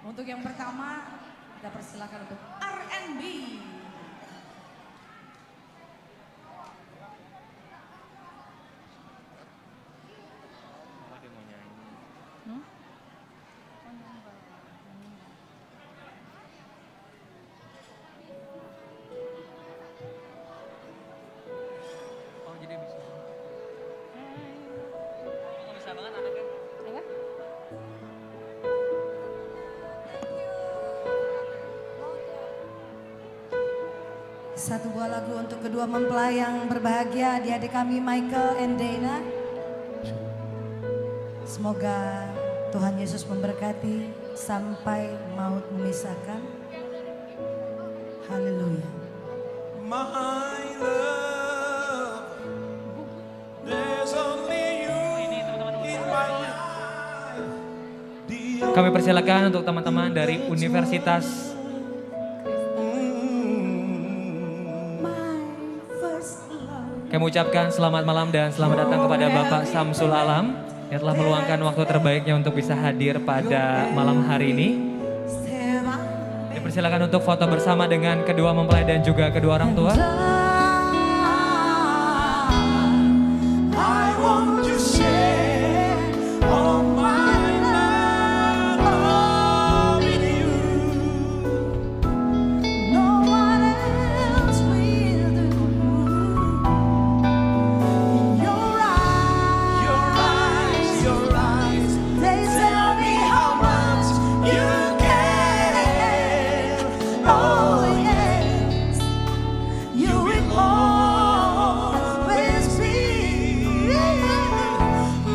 Untuk yang pertama, kita persilakan untuk R&B. Oh jadi bisa. Oh, bisa banget anaknya. Satu buah lagu untuk kedua mempelai yang berbahagia, adik-adik kami Michael and Dana. Semoga Tuhan Yesus memberkati sampai maut memisahkan. Haleluya. My love, there's only you in my life. Kami persilakan untuk teman-teman dari Universitas. Kami ucapkan selamat malam dan selamat datang kepada Bapak Samsul Alam yang telah meluangkan waktu terbaiknya untuk bisa hadir pada malam hari ini. Dipersilakan untuk foto bersama dengan kedua mempelai dan juga kedua orang tua. I want to share all my love with you. No one else will do. Your eyes, they tell me how much you care. Oh yes, you will always be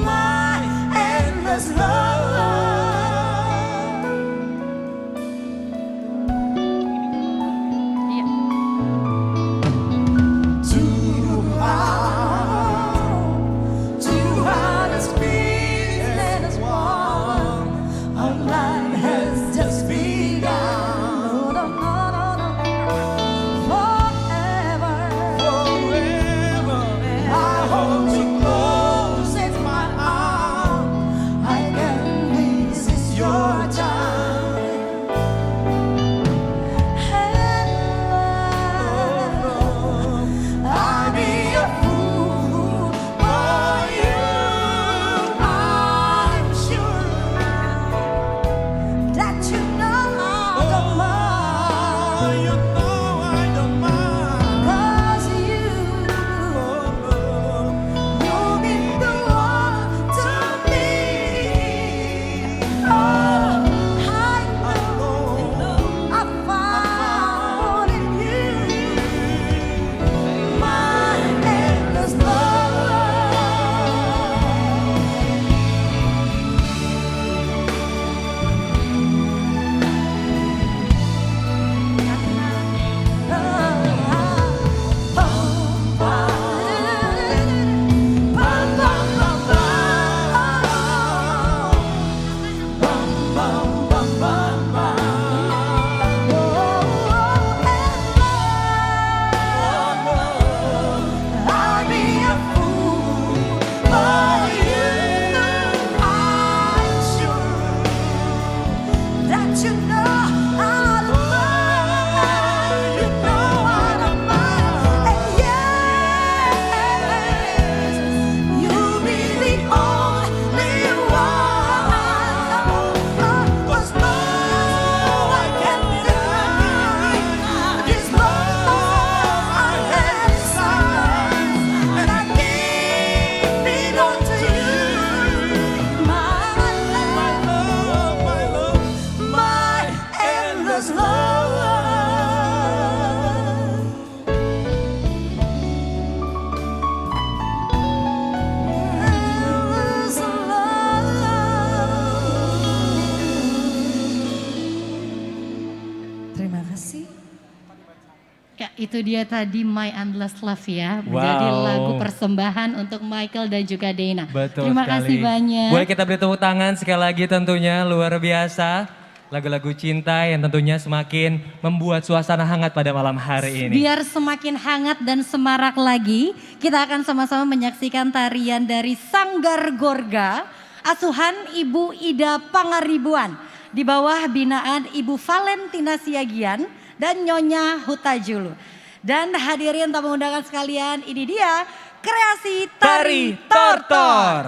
my endless love. Two hearts beat as one. Our life has just begun. No, no, no, no, forever. I hold you close in my arms. I can resist your charm. I'd be a fool for you. I'm sure that you know I don't mind. You know I don't mind. 'Cause you've been the one to me. Oh, I know I found in you my endless love. I'd be a fool for you. I'm sure that you know I don't mind. You know I don't mind. And yes, you'll be the only one. 'Cause no one can deny this love I have inside. And I give it all to you, my love, my endless love. Endless love. Terima kasih. Ya, itu dia tadi My Endless Love ya, menjadi Wow. lagu persembahan untuk Michael dan juga Dana. Betul Terima sekali. kasih banyak. Boleh kita beri tepuk tangan sekali lagi tentunya, luar biasa. lagu-lagu cinta yang tentunya semakin membuat suasana hangat pada malam hari ini. Biar semakin hangat dan semarak lagi, kita akan sama-sama menyaksikan tarian dari Sanggar Gorga, asuhan Ibu Ida Pangaribuan, di bawah binaan Ibu Valentina Siagian dan Nyonya Hutajulu. Dan hadirin tamu undangan sekalian, ini dia kreasi Tari Tortor.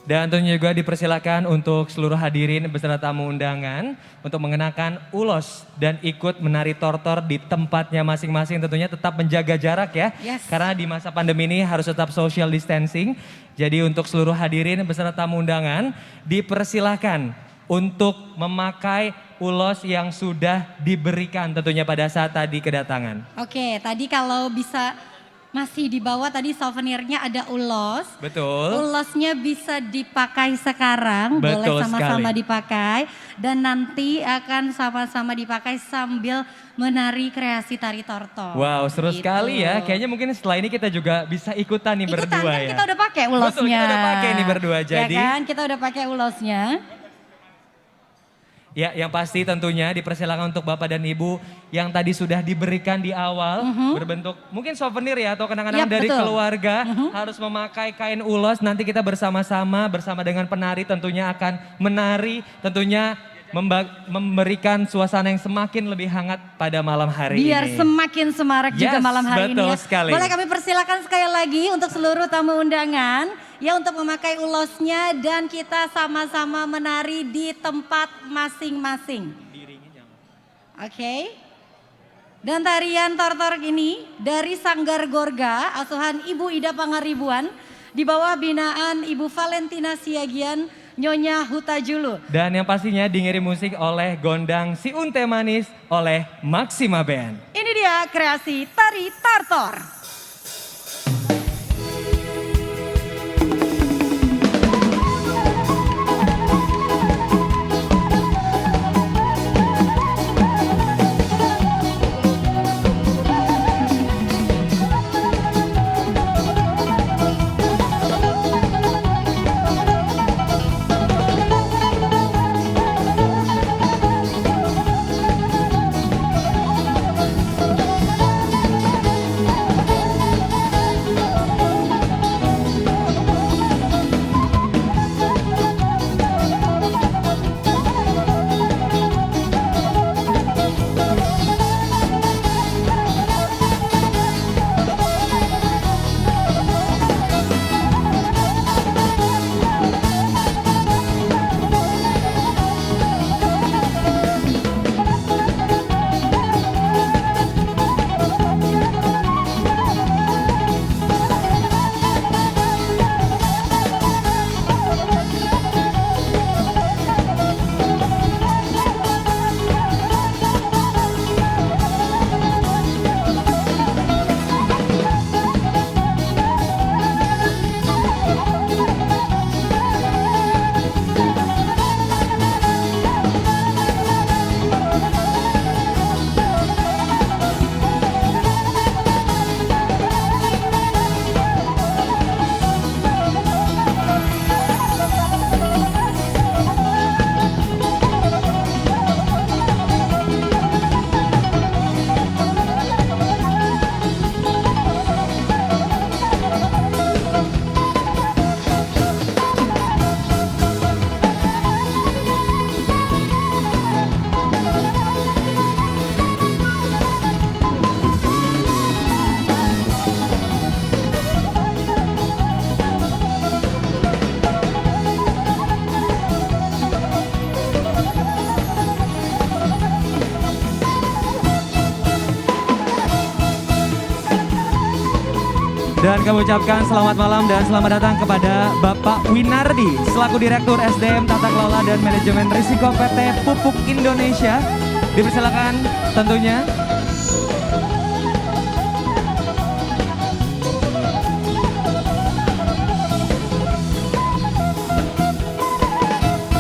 Dan tentunya juga dipersilakan untuk seluruh hadirin beserta tamu undangan untuk mengenakan ulos dan ikut menari tortor di tempatnya masing-masing, tentunya tetap menjaga jarak ya. Yes. Karena di masa pandemi ini harus tetap social distancing. Jadi untuk seluruh hadirin beserta tamu undangan dipersilakan untuk memakai ulos yang sudah diberikan tentunya pada saat tadi kedatangan. Oke, tadi kalau bisa masih di bawah tadi souvenirnya ada ulos. Betul. Ulosnya bisa dipakai sekarang, Betul boleh sama-sama sekali. dipakai. Dan nanti akan sama-sama dipakai sambil menari kreasi tari tortor. Wow, seru Gitu. sekali ya. Kayaknya mungkin setelah ini kita juga bisa ikutan nih Ikutan berdua kan ya. kita udah pakai ulosnya. Betul, kita udah pakai nih berdua. Ya Jadi kan, kita udah pakai ulosnya. ya, yang pasti tentunya dipersilakan untuk Bapak dan Ibu yang tadi sudah diberikan di awal berbentuk mungkin souvenir ya atau kenang-kenangan Yap, dari betul. keluarga harus memakai kain ulos. Nanti kita bersama-sama bersama dengan penari tentunya akan menari, tentunya memberikan suasana yang semakin lebih hangat pada malam hari Biar ini. semakin semarak juga Yes, malam hari ini betul ya. sekali. Boleh kami persilakan sekali lagi untuk seluruh tamu undangan ya untuk memakai ulosnya dan kita sama-sama menari di tempat masing-masing. Oke. Dan tarian tortor ini dari Sanggar Gorga, asuhan Ibu Ida Pangaribuan di bawah binaan Ibu Valentina Siagian, Nyonya Hutajulu. Dan yang pastinya diiringi musik oleh Gondang Si Unte Manis oleh Maxima Band. Ini dia kreasi tari tortor. Dan kami ucapkan selamat malam dan selamat datang kepada Bapak Winardi selaku Direktur SDM Tata Kelola dan Manajemen Risiko PT Pupuk Indonesia. Dipersilakan tentunya.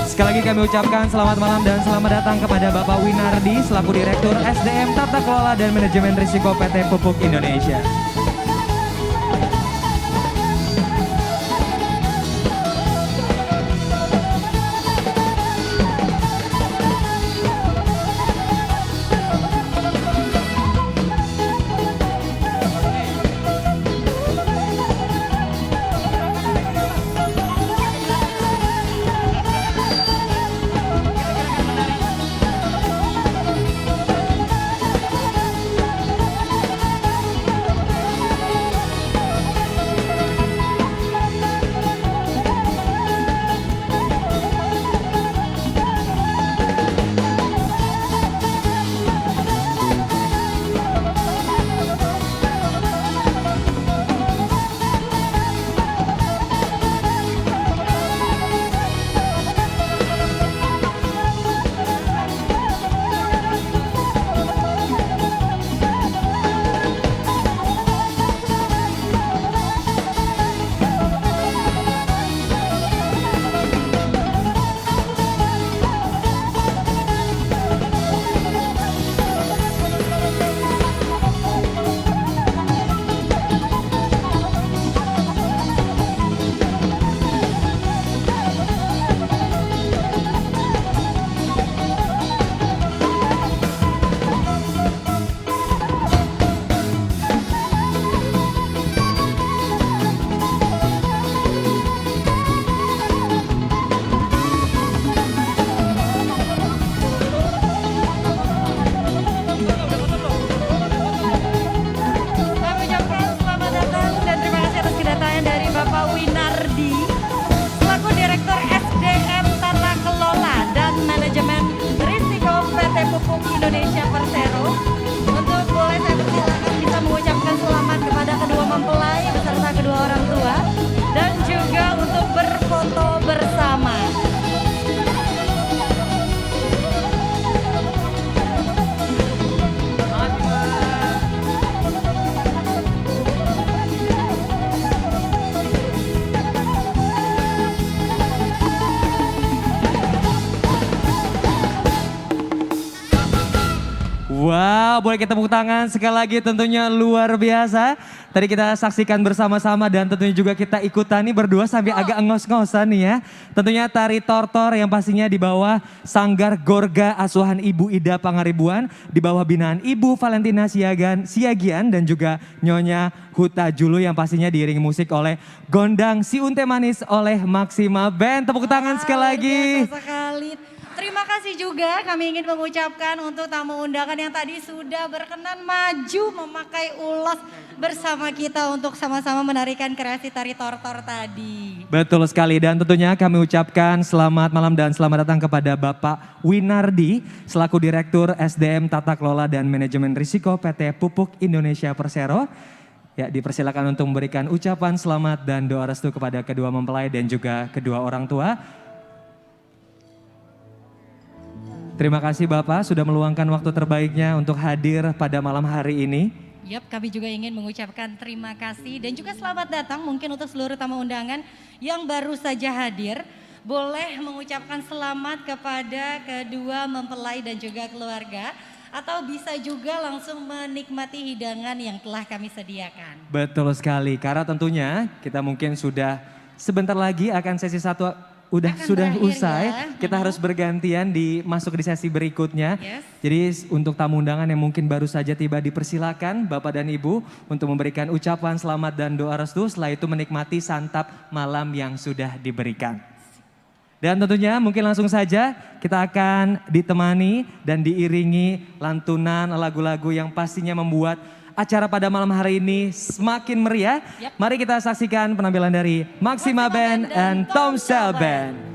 Sekali lagi kami ucapkan selamat malam dan selamat datang kepada Bapak Winardi selaku Direktur SDM Tata Kelola dan Manajemen Risiko PT Pupuk Indonesia. Pupuk Indonesia Persero. Untuk boleh saya persilakan bisa mengucapkan selamat kepada kedua mempelai beserta kedua orang tua. Dan juga untuk berfoto bersama. Wow, boleh kita tepuk tangan sekali lagi, tentunya luar biasa. Tadi kita saksikan bersama-sama dan tentunya juga kita ikutan nih berdua sambil agak engos-ngosan nih ya. Tentunya tari tortor yang pastinya di bawah Sanggar Gorga Asuhan Ibu Ida Pangaribuan, di bawah binaan Ibu Valentina Siagian dan juga Nyonya Huta Julu yang pastinya diiringi musik oleh Gondang Si Unte Manis oleh Maxima Band. Tepuk tangan sekali lagi. Biasa sekali. Terima kasih juga kami ingin mengucapkan untuk tamu undangan yang tadi sudah berkenan maju memakai ulos bersama kita untuk sama-sama menarikan kreasi tari tortor tadi. Betul sekali dan tentunya kami ucapkan selamat malam dan selamat datang kepada Bapak Winardi selaku Direktur SDM Tata Kelola dan Manajemen Risiko PT Pupuk Indonesia Persero. Ya, dipersilakan untuk memberikan ucapan selamat dan doa restu kepada kedua mempelai dan juga kedua orang tua. Terima kasih Bapak sudah meluangkan waktu terbaiknya untuk hadir pada malam hari ini. Yap, kami juga ingin mengucapkan terima kasih dan juga selamat datang mungkin untuk seluruh tamu undangan yang baru saja hadir. Boleh mengucapkan selamat kepada kedua mempelai dan juga keluarga. Atau bisa juga langsung menikmati hidangan yang telah kami sediakan. Betul sekali, karena tentunya kita mungkin sudah sebentar lagi akan sesi satu sudah usai, ya. Kita harus bergantian masuk di sesi berikutnya. Yes. Jadi untuk tamu undangan yang mungkin baru saja tiba dipersilakan Bapak dan Ibu untuk memberikan ucapan selamat dan doa restu, setelah itu menikmati santap malam yang sudah diberikan. Dan tentunya mungkin langsung saja kita akan ditemani dan diiringi lantunan lagu-lagu yang pastinya membuat acara pada malam hari ini semakin meriah. Yap. Mari kita saksikan penampilan dari Maxima Band and Tom Sel Band.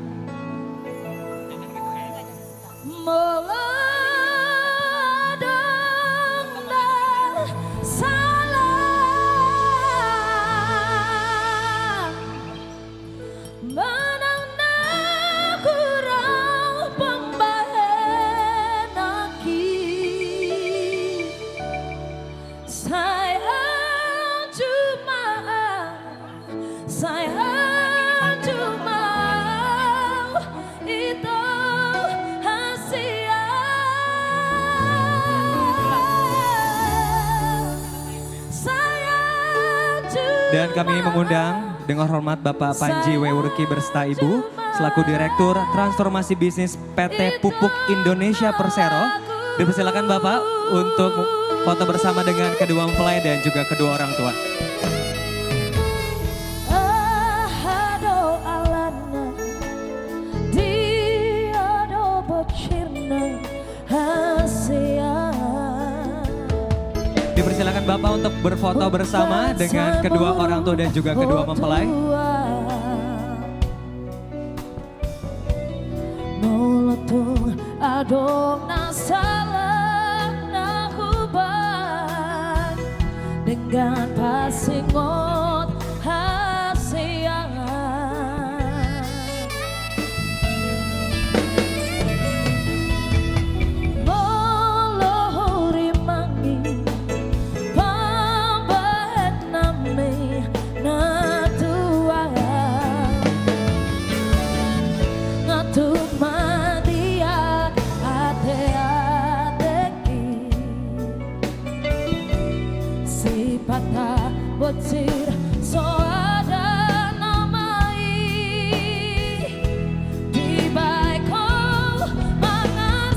Dan kami mengundang dengan hormat Bapak Panji Wewurki berserta Ibu selaku Direktur Transformasi Bisnis PT Pupuk Indonesia Persero. Dipersilakan Bapak untuk foto bersama dengan kedua mempelai dan juga kedua orang tua. Dipersilakan Bapak untuk berfoto bersama dengan kedua orang tua dan juga kedua mempelai. Dengan pasingot hasian Molohori mangi pambahet nami natua ngatuk madiak ate-ateki Sipata botir so ada namai di baiko mangan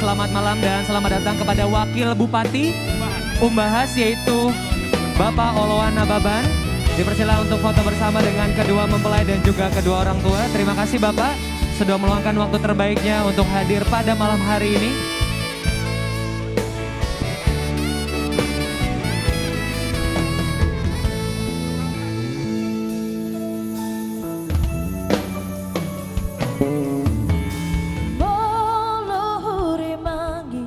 selamat malam dan selamat datang kepada Wakil Bupati Umbahas yaitu Bapak Oloan Nababan. Dipersilakan untuk foto bersama dengan kedua mempelai dan juga kedua orang tua. Terima kasih Bapak sudah meluangkan waktu terbaiknya untuk hadir pada malam hari ini. Boluhuri mangi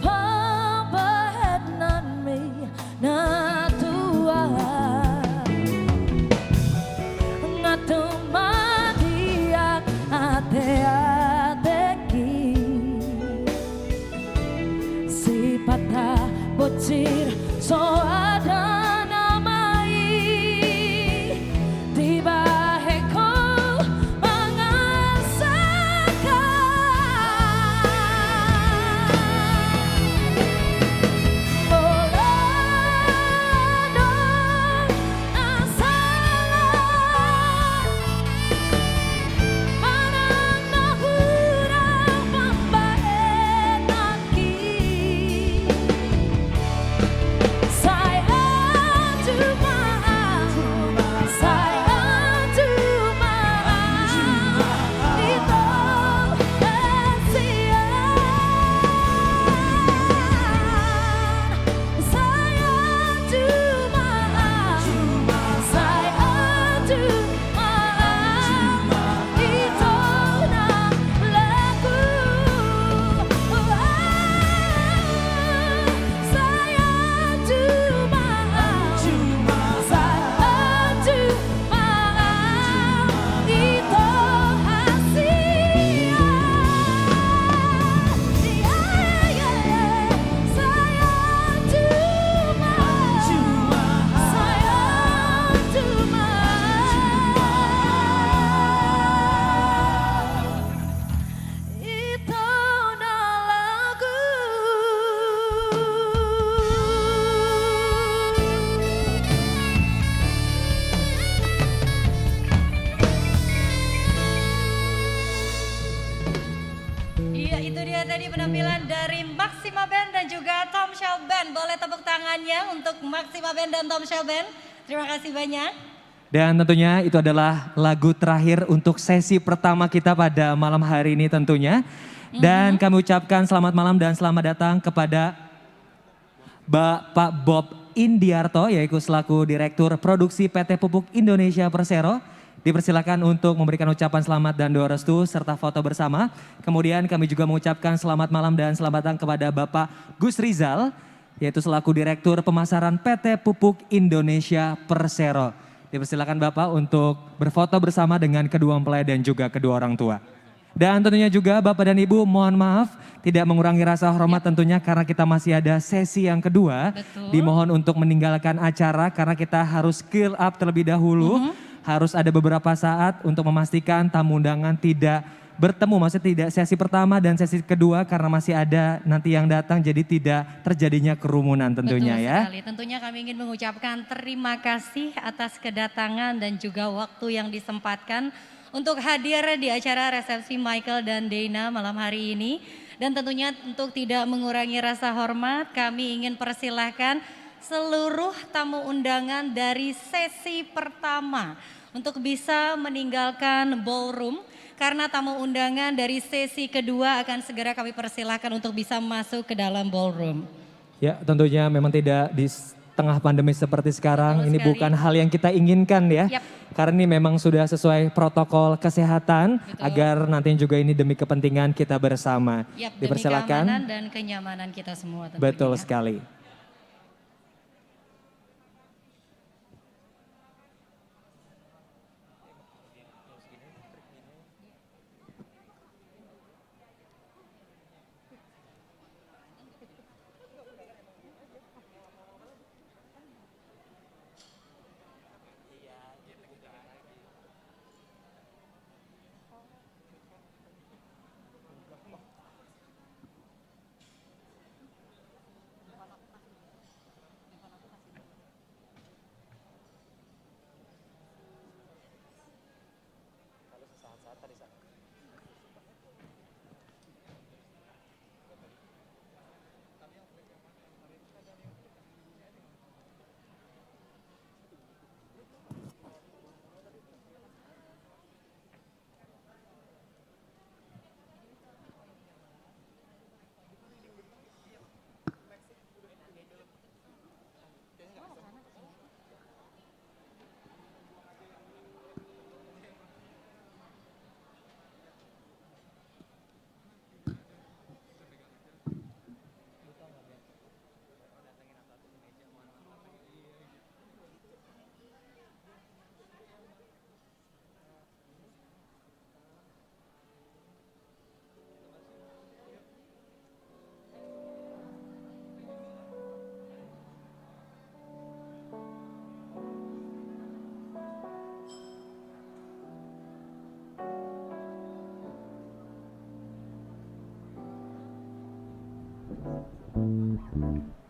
pambahet nan me na tua ngatu madiak ate ateki si patah bocir so ada namai tiba heko Iya, itu dia tadi penampilan dari Maxima Band dan juga Tom Shell Band. Boleh tepuk tangannya untuk Maxima Band dan Tom Shell Band. Terima kasih banyak. Dan tentunya itu adalah lagu terakhir untuk sesi pertama kita pada malam hari ini tentunya. Dan kami ucapkan selamat malam dan selamat datang kepada Bapak Bob Indiarto yaitu selaku Direktur Produksi PT Pupuk Indonesia Persero. Dipersilakan untuk memberikan ucapan selamat dan doa restu serta foto bersama. Kemudian kami juga mengucapkan selamat malam dan selamat datang kepada Bapak Gus Rizal yaitu selaku Direktur Pemasaran PT Pupuk Indonesia Persero. Dipersilakan Bapak untuk berfoto bersama dengan kedua mempelai dan juga kedua orang tua. Dan tentunya juga Bapak dan Ibu mohon maaf tidak mengurangi rasa hormat tentunya karena kita masih ada sesi yang kedua. Betul. Dimohon untuk meninggalkan acara karena kita harus clear up terlebih dahulu. Harus ada beberapa saat untuk memastikan tamu undangan tidak bertemu, maksudnya tidak sesi pertama dan sesi kedua karena masih ada nanti yang datang jadi tidak terjadinya kerumunan tentunya. Betul Ya. sekali. Tentunya kami ingin mengucapkan terima kasih atas kedatangan dan juga waktu yang disempatkan untuk hadir di acara resepsi Michael dan Dana malam hari ini. Dan tentunya untuk tidak mengurangi rasa hormat, kami ingin persilahkan seluruh tamu undangan dari sesi pertama untuk bisa meninggalkan ballroom. Karena tamu undangan dari sesi kedua akan segera kami persilahkan untuk bisa masuk ke dalam ballroom. Ya tentunya memang tidak di tengah pandemi seperti sekarang. Betul Ini sekali. bukan hal yang kita inginkan ya. Yap. Karena ini memang sudah sesuai protokol kesehatan. Betul. Agar nanti juga ini demi kepentingan kita bersama. Yap, demi Dipersilakan. keamanan dan kenyamanan kita semua tentunya. Betul sekali. Thank